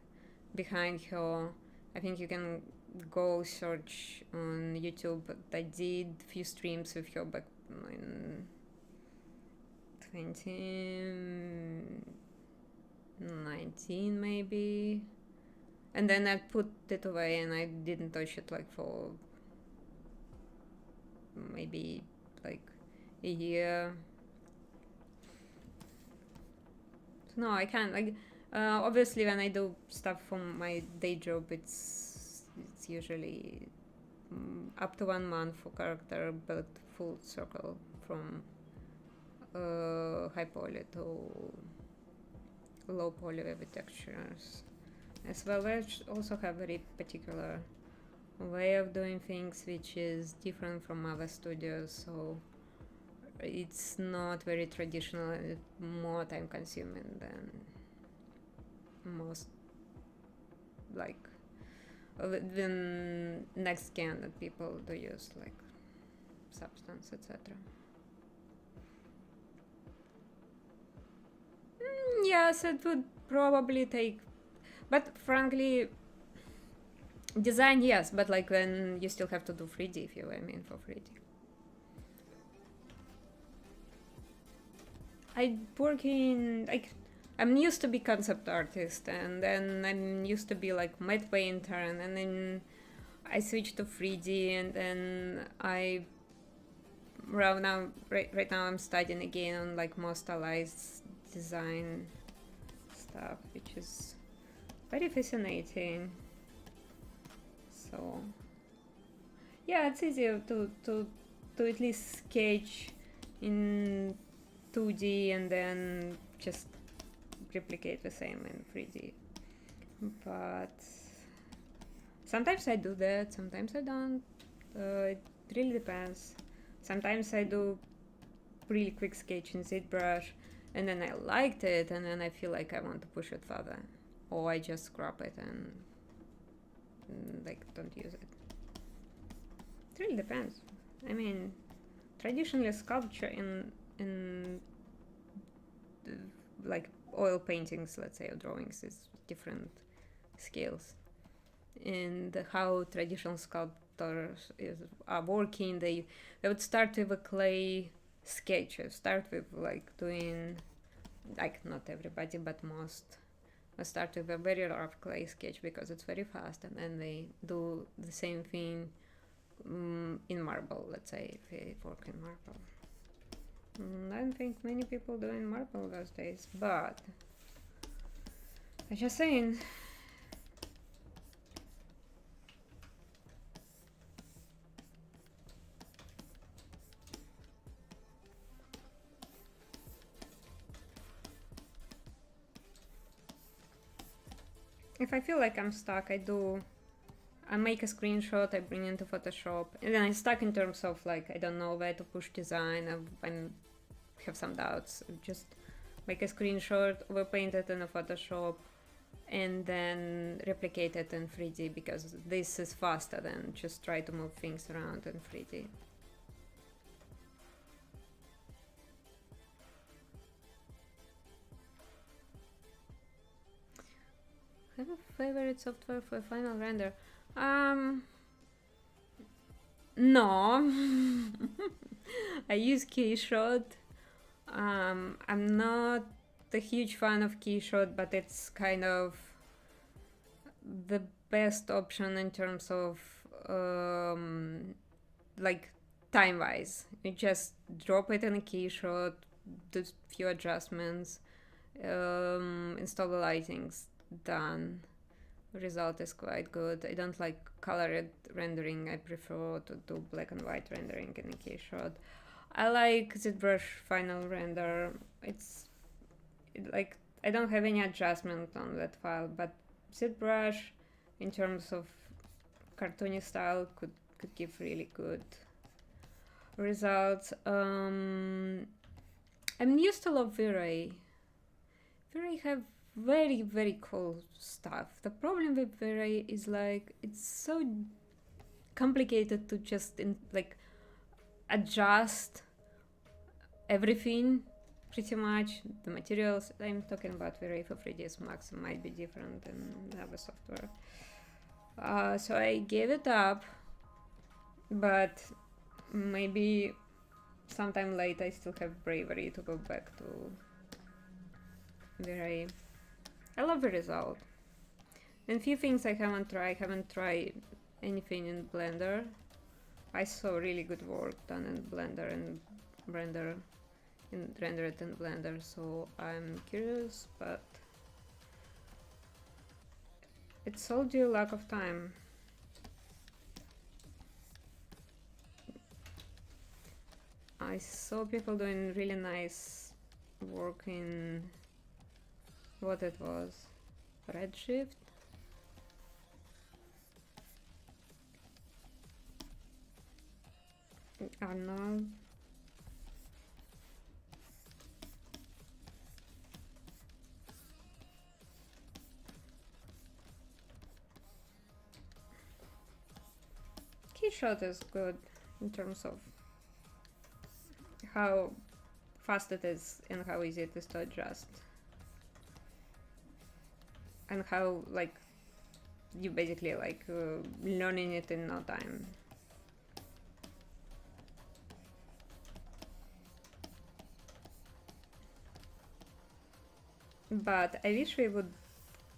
Speaker 1: behind her. I think you can go search on YouTube. But I did a few streams with her back in 2019 maybe. And then I put it away and I didn't touch it like for maybe like a year. So no, I can't, like, obviously when I do stuff for my day job, it's usually up to 1 month for character built full circle from high poly to low poly wavy textures. As well, I also have very particular way of doing things which is different from other studios, so it's not very traditional and it's more time consuming than most, like the next scan that people do use, like Substance, etc. Yes, it would probably take, but frankly, design, yes, but like then you still have to do 3D if you aim for 3D. I work in, like, I'm used to be concept artist, and then I'm used to be like matte painter, and then I switched to 3D, and then right now I'm studying again on like more stylized design stuff, which is very fascinating. So yeah, it's easier to at least sketch in 2D and then just replicate the same in 3D. But sometimes I do that, sometimes I don't. It really depends. Sometimes I do really quick sketch in ZBrush, and then I liked it, and then I feel like I want to push it further, or I just scrap it and like don't use it. It really depends. I mean, traditionally sculpture in like oil paintings, let's say, or drawings, is different scales. And how traditional sculptors are working, they would start with a clay sketch, start with like doing, like not everybody but most, start with a very rough clay sketch because it's very fast, and then they do the same thing in marble, let's say, if they work in marble. I don't think many people do in marble those days, but I'm just saying. If I feel like I'm stuck, I make a screenshot, I bring it into Photoshop, and then I'm stuck in terms of like, I don't know where to push design, I have some doubts, just make a screenshot, overpaint it in a Photoshop, and then replicate it in 3D, because this is faster than just try to move things around in 3D. Have a favorite software for final render? No. I use Keyshot. I'm not a huge fan of Keyshot, but it's kind of the best option in terms of like time-wise. You just drop it in a Keyshot, do a few adjustments, install the lightings, done. Result is quite good. I don't like colored rendering. I prefer to do black and white rendering in a Keyshot. I like ZBrush final render. It's like I don't have any adjustment on that file, but ZBrush in terms of cartoony style could give really good results. I'm used to love V-Ray. V-Ray have very, very cool stuff. The problem with V-Ray is like it's so complicated to just adjust everything pretty much. The materials I'm talking about V-Ray for 3ds Max might be different than other software. So I gave it up, but maybe sometime late I still have bravery to go back to V-Ray. I love the result. And few things I haven't tried anything in Blender. I saw really good work done in Blender and rendered in Blender, so I'm curious, but it's all due lack of time. I saw people doing really nice work in what it was, Redshift. Arnold. Keyshot is good in terms of how fast it is and how easy it is to adjust, and how like you basically like learning it in no time. But I wish we would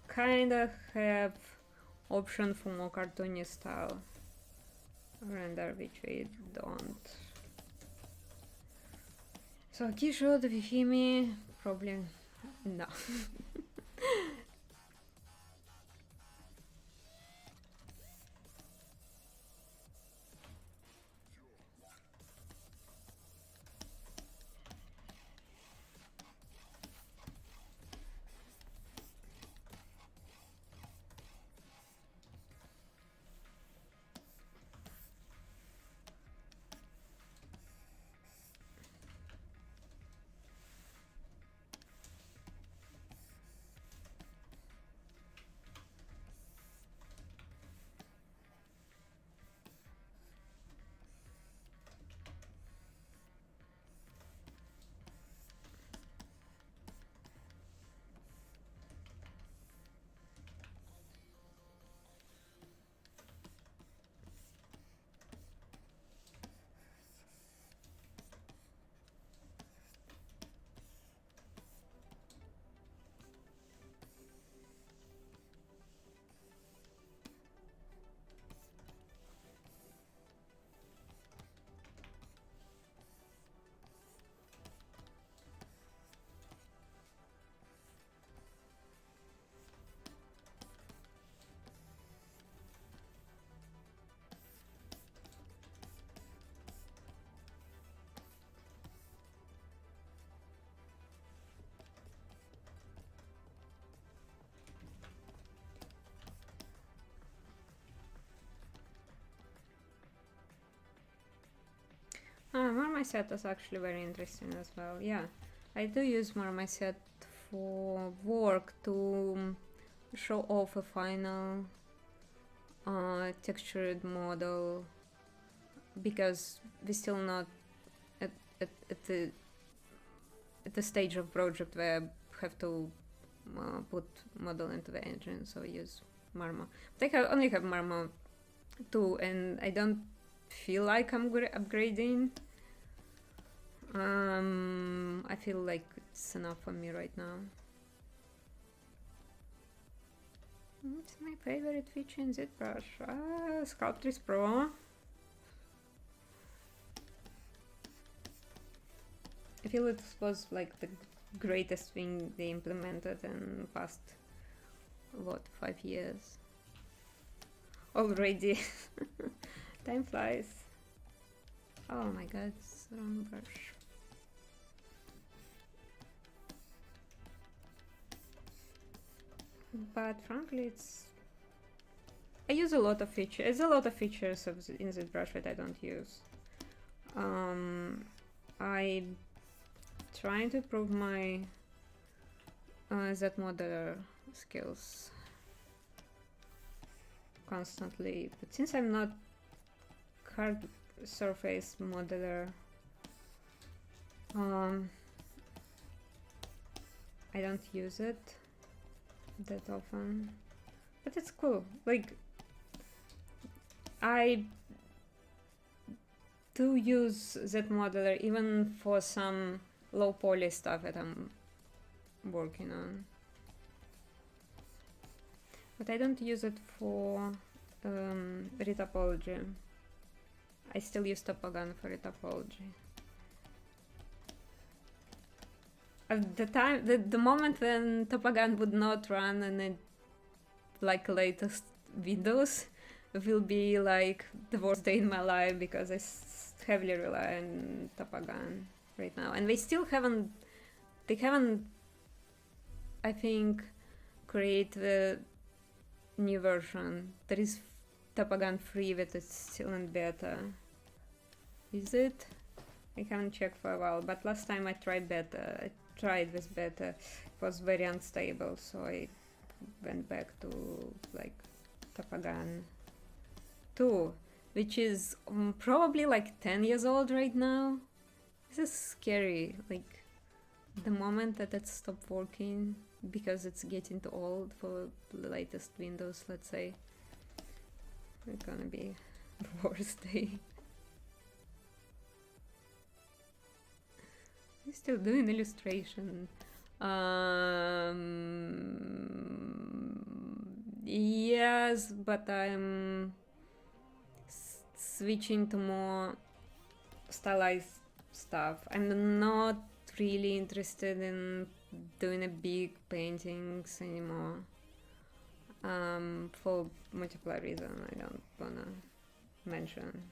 Speaker 1: kind of have option for more cartoony style render, which we don't. So Keyshot, if you hear me, probably no. Marmoset is actually very interesting as well. Yeah, I do use Marmoset for work to show off a final textured model, because we're still not at the stage of project where I have to put model into the engine, so I use Marmo. But I only have Marmo 2, and I don't feel like I'm upgrading. I feel like it's enough for me right now. It's my favorite feature in ZBrush. Sculpt Pro. I feel it was like the greatest thing they implemented in the past, what, 5 years already. Time flies. Oh my god, it's the wrong brush. But frankly, I use a lot of features. There's a lot of features in ZBrush that I don't use. I trying to improve my Z-modeler skills constantly, but since I'm not hard surface modeler, I don't use it that often, but it's cool. Like, I do use Z-modeler even for some low poly stuff that I'm working on, but I don't use it for retopology. I still use Topogan for retopology. At the time, the moment when Topogan would not run in it, like latest Windows, will be like the worst day in my life, because I heavily rely on Topogan right now, and they haven't, I think, create the new version. There is Topogan 3 that is still in beta. Is it? I haven't checked for a while, but last time I tried beta, this beta, it was very unstable, so I went back to like Topogan 2, which is probably like 10 years old right now. This is scary, like the moment that it stopped working, because it's getting too old for the latest Windows, let's say. It's gonna be the worst day. I'm still doing illustration. Yes, but I'm switching to more stylized stuff. I'm not really interested in doing a big paintings anymore. For multiple reasons I don't wanna mention.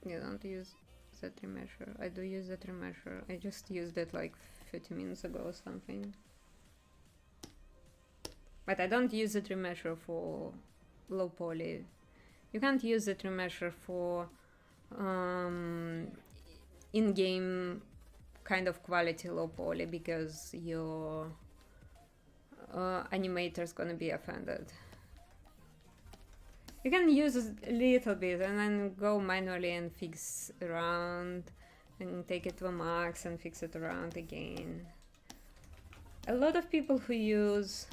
Speaker 1: You don't use ZBrush? I do use ZBrush. I just used it like 30 minutes ago or something. But I don't use ZBrush for low poly. You can't use ZBrush for in-game kind of quality low poly, because your animator is gonna be offended. You can use a little bit and then go manually and fix around and take it to a max and fix it around again. A lot of people who use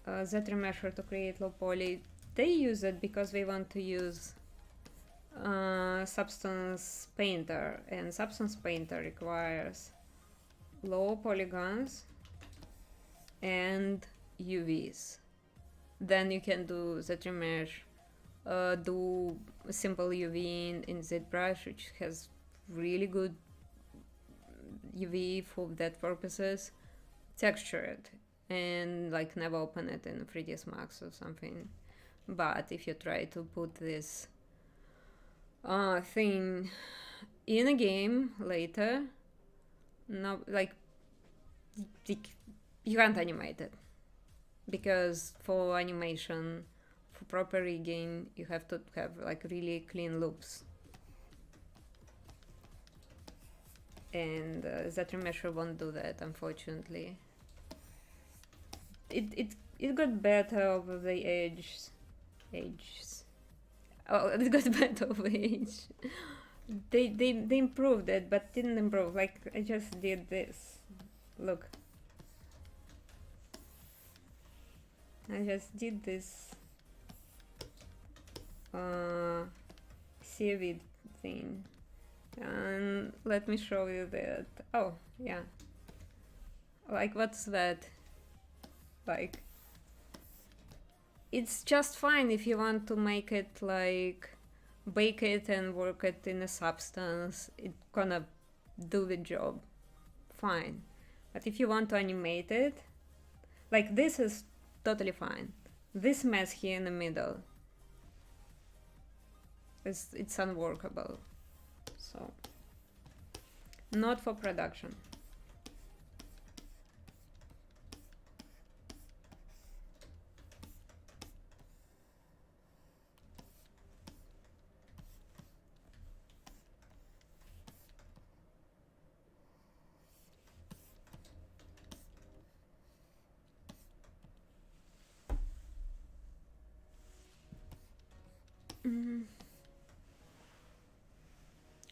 Speaker 1: ZBrush to create low poly, they use it because they want to use Substance Painter, and Substance Painter requires low polygons and UVs. Then you can do ZBrush, do simple UV in ZBrush, which has really good UV for that purposes. Texture it and like never open it in 3ds Max or something. But if you try to put this thing in a game later, no, like you can't animate it, because for animation, for proper rigging, you have to have like really clean loops, and ZBrush won't do that, unfortunately. It got better over the ages. Oh, it got better over age. They improved it, but didn't improve. Like, I just did this. Look. I just did this CV thing, and let me show you that. Oh yeah, like what's that? Like, it's just fine if you want to make it like bake it and work it in a substance. It's gonna do the job fine. But if you want to animate it, like this is totally fine. This mess here in the middle, it's unworkable. So, not for production.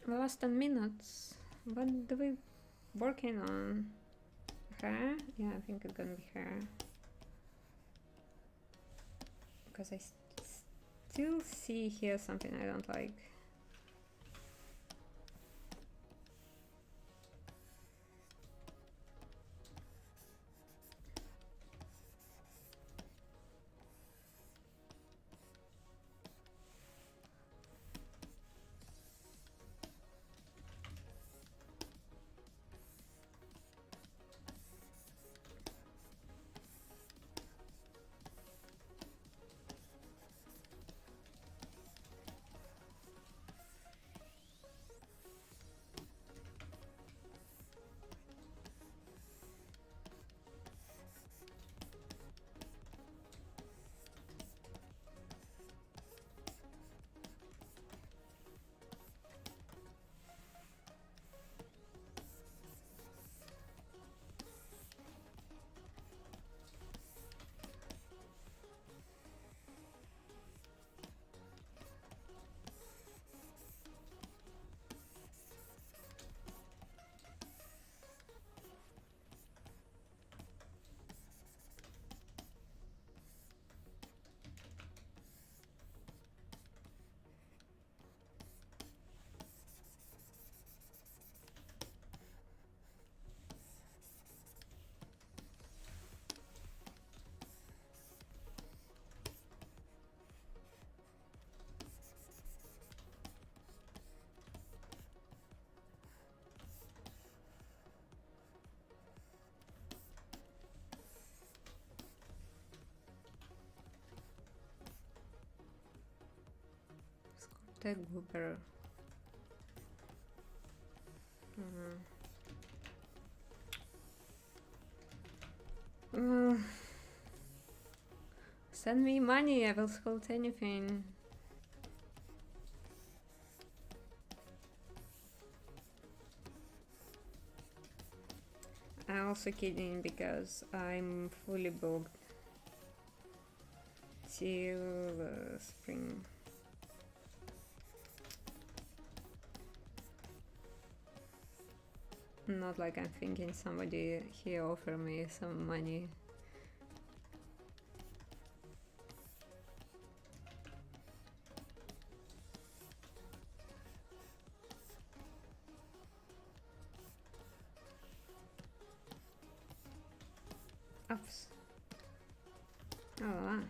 Speaker 1: The last 10 minutes. What do we working on? Hair? Yeah, I think it's gonna be hair. Because I still see here something I don't like. What a goober. Send me money, I will sculpt anything. I'm also kidding because I'm fully booked till spring. Not like I'm thinking somebody here offer me some money. Oops. Oh.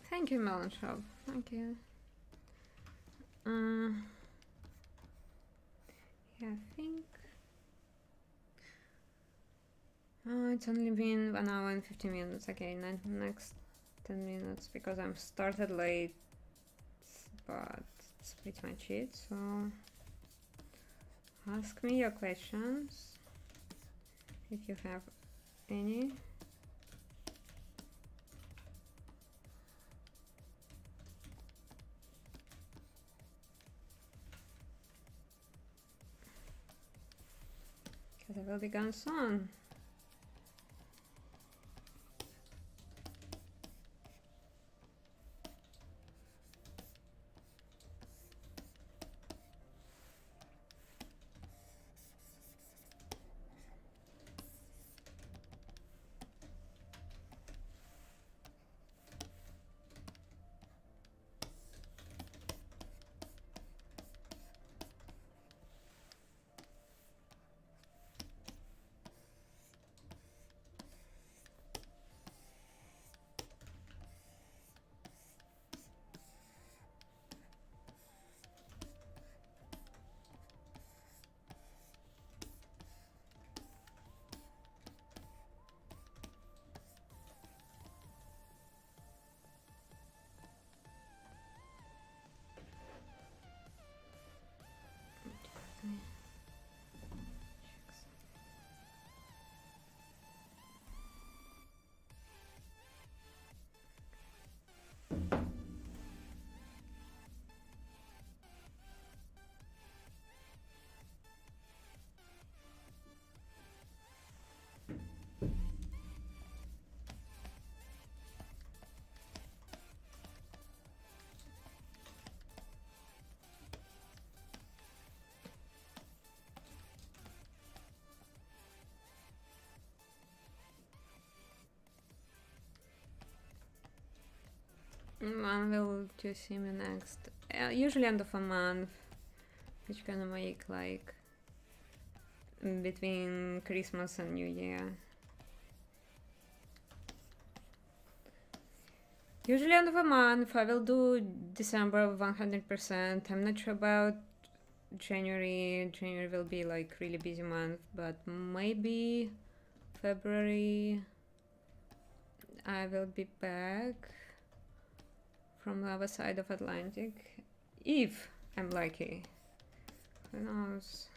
Speaker 1: Thank you, Melon Shop. Thank you. Yeah, I think it's only been 1 hour and 50 minutes. Okay, next 10 minutes because I'm started late. but that's pretty much it. So ask me your questions if you have any. Because I will be gone soon. When will you see me next? Usually end of a month, which kind of make like between Christmas and New Year. Usually end of a month. I will do December 100%. I'm not sure about January. January will be like really busy month, but maybe February I will be back from the other side of Atlantic, if I'm lucky. Who knows?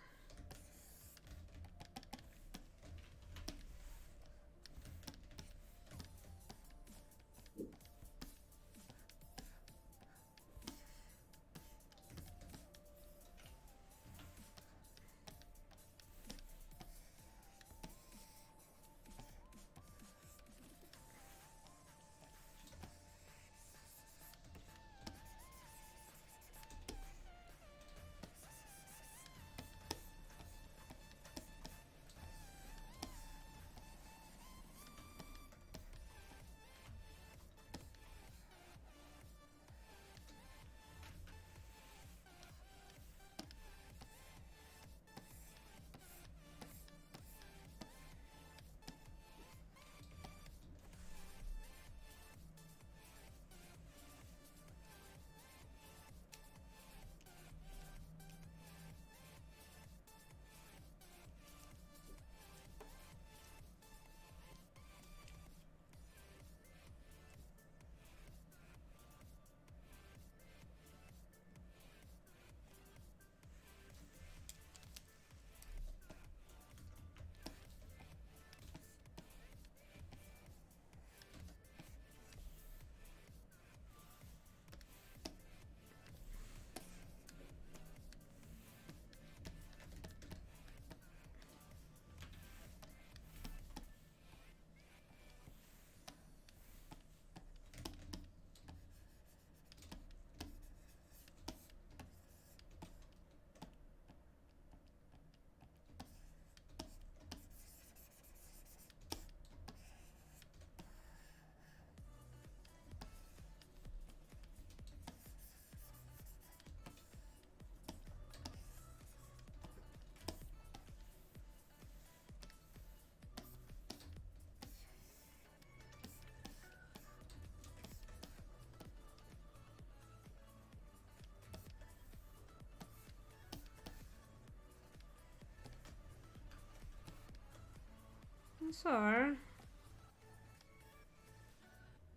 Speaker 1: So,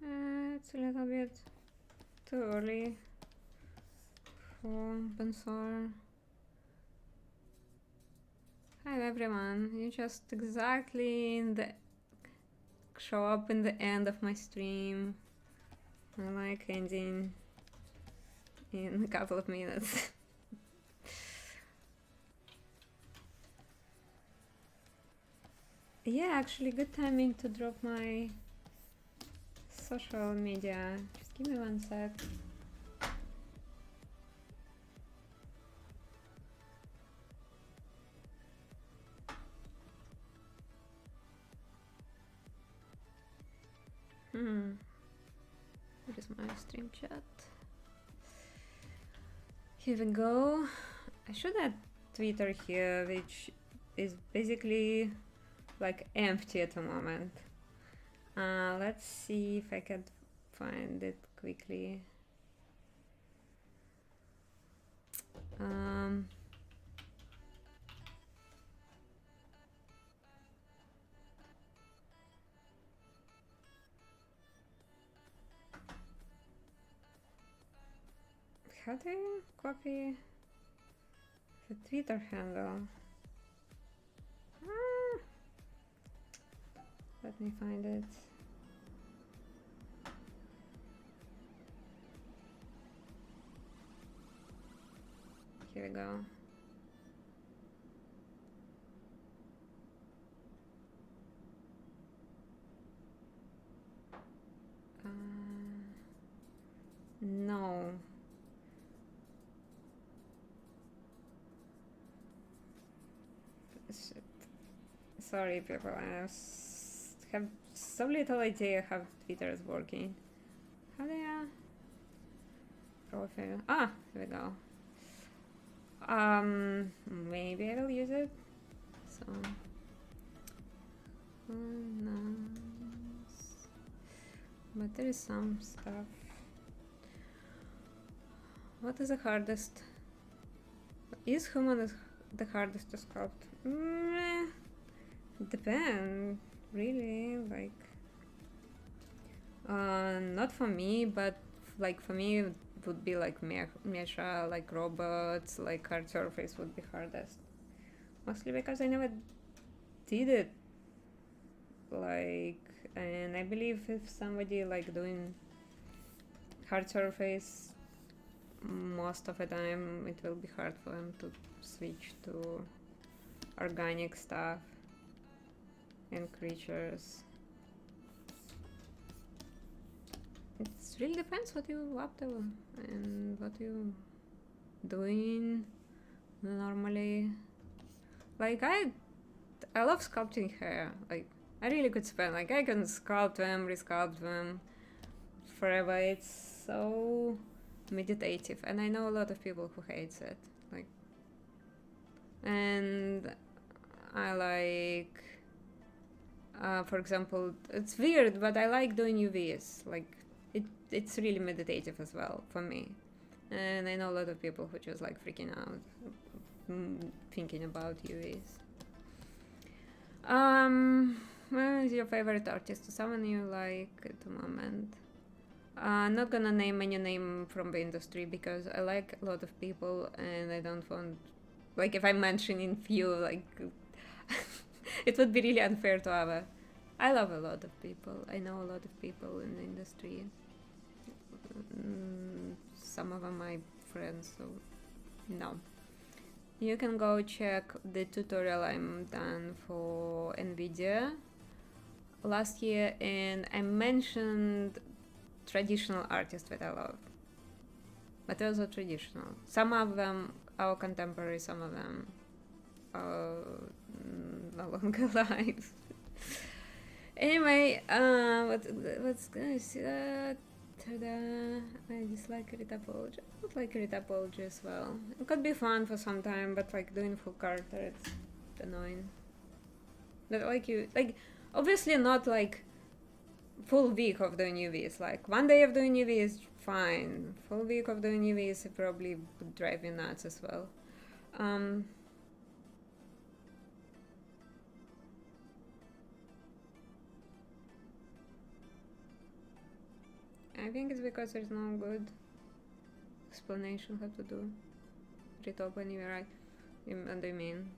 Speaker 1: it's a little bit too early for Bensor. Hi everyone, you just exactly show up in the end of my stream. I like ending in a couple of minutes. Yeah, actually good timing to drop my social media. Just give me one sec. Where is my stream chat? Here we go. I should add Twitter here, which is basically like empty at the moment. Let's see if I can find it quickly. How do you copy the Twitter handle? Let me find it. Here we go. No. Shit. Sorry, people. I have so little idea how Twitter is working. How do you profile? Ah, here we go. Maybe I will use it. So, nice. But there is some stuff. What is the hardest? Is human the hardest to sculpt? Depends, really. Like, not for me, but like for me, it would be like mecha, like robots, like hard surface would be hardest. Mostly because I never did it. Like, and I believe if somebody like doing hard surface, most of the time it will be hard for them to switch to organic stuff and creatures. It really depends what you up to and what you doing normally. Like I love sculpting hair. Like I really could spend, like I can sculpt them, resculpt them forever. It's so meditative, and I know a lot of people who hates it. Like, and I like, for example, it's weird, but I like doing UVs. Like, it's really meditative as well for me. And I know a lot of people who just like freaking out thinking about UVs. What is your favorite artist? Someone you like at the moment? Not gonna name any name from the industry because I like a lot of people and I don't want, like, if I'm mentioning few, like, it would be really unfair to other. I love a lot of people. I know a lot of people in the industry. Some of them are my friends, so no. You can go check the tutorial I'm done for NVIDIA last year, and I mentioned traditional artists that I love, but also traditional. Some of them are contemporary, some of them are no longer alive. Anyway, what's guys? I dislike retopology. I don't like retopology as well. It could be fun for some time, but like doing full character, it's annoying. But like obviously not like full week of doing UVs. Like one day of doing UVs is fine. Full week of doing UVs it probably would drive you nuts as well. I think it's because there's no good explanation how to do retop anyway, right? What do you mean?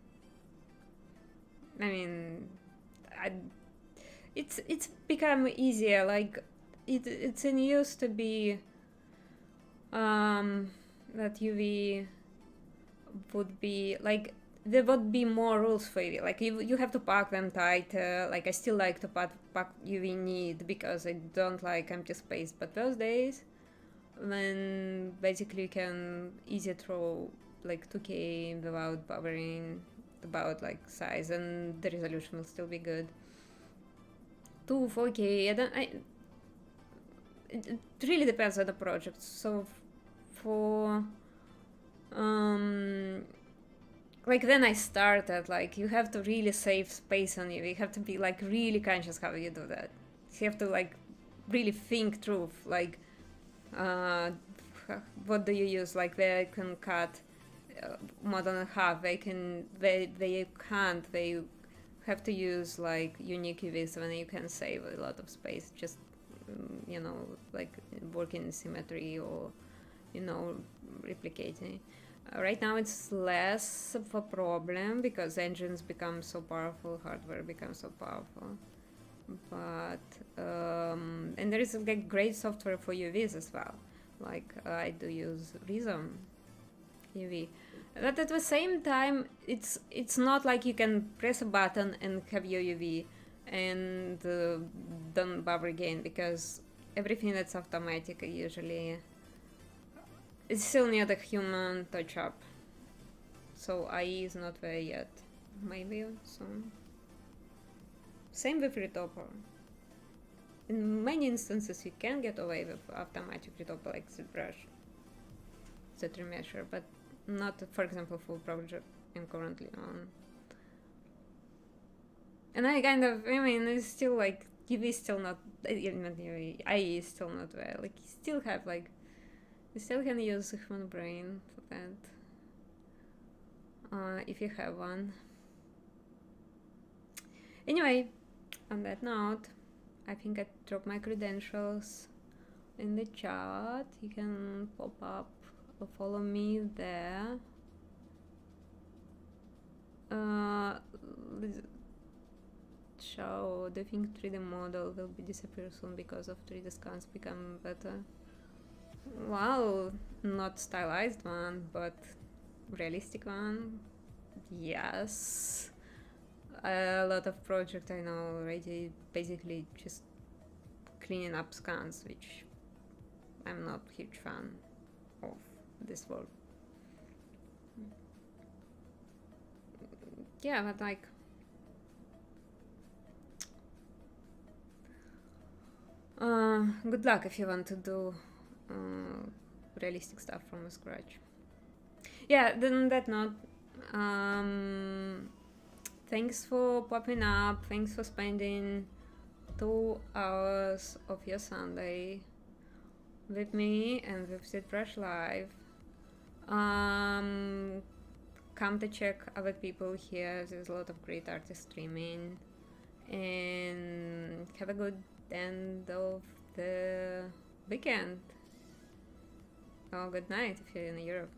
Speaker 1: I mean, it's become easier. Like it's in used to be that UV would be like there would be more rules for UV. Like you have to pack them tighter. Like I still like to pack UV neat because I don't like empty space. But those days, when basically you can easily throw like 2K without bothering about like size, and the resolution will still be good. 4K. It really depends on the project. So for like then I started, like you have to really save space on you have to be like really conscious how you do that. You have to like really think through like what do you use, like they can cut more than half, they can't, they have to use like unique UVs when you can save a lot of space, just you know, like working in symmetry or you know, replicating. Right now it's less of a problem because engines become so powerful, hardware becomes so powerful. But and there is like great software for UVs as well. Like I do use Rhythm UV. But at the same time, it's not like you can press a button and have your UV and don't bother again, because everything that's automatic usually it's still need a human touch up. So IE is not there yet. Maybe soon. Same with retopper. In many instances you can get away with automatic retopper like ZBrush, Z-remesher, but not, for example, for project I'm currently on. And I kind of, I mean, it's still like, UV is still not, IE is still not there. Like, you still have like, you still can use a human brain for that. If you have one. Anyway, on that note, I think I dropped my credentials in the chat. You can pop up or follow me there. Show, do you think 3D model will be disappear soon because of 3D scans become better? Well, not stylized one, but realistic one. Yes. A lot of projects I know already basically just cleaning up scans, which I'm not a huge fan of this world. Yeah, but like good luck if you want to do realistic stuff from scratch. Yeah, then on that note, thanks for popping up, thanks for spending 2 hours of your Sunday with me and with ZBrush Live. Come to check other people here, there's a lot of great artists streaming, and have a good end of the weekend. Oh, good night if you're in Europe.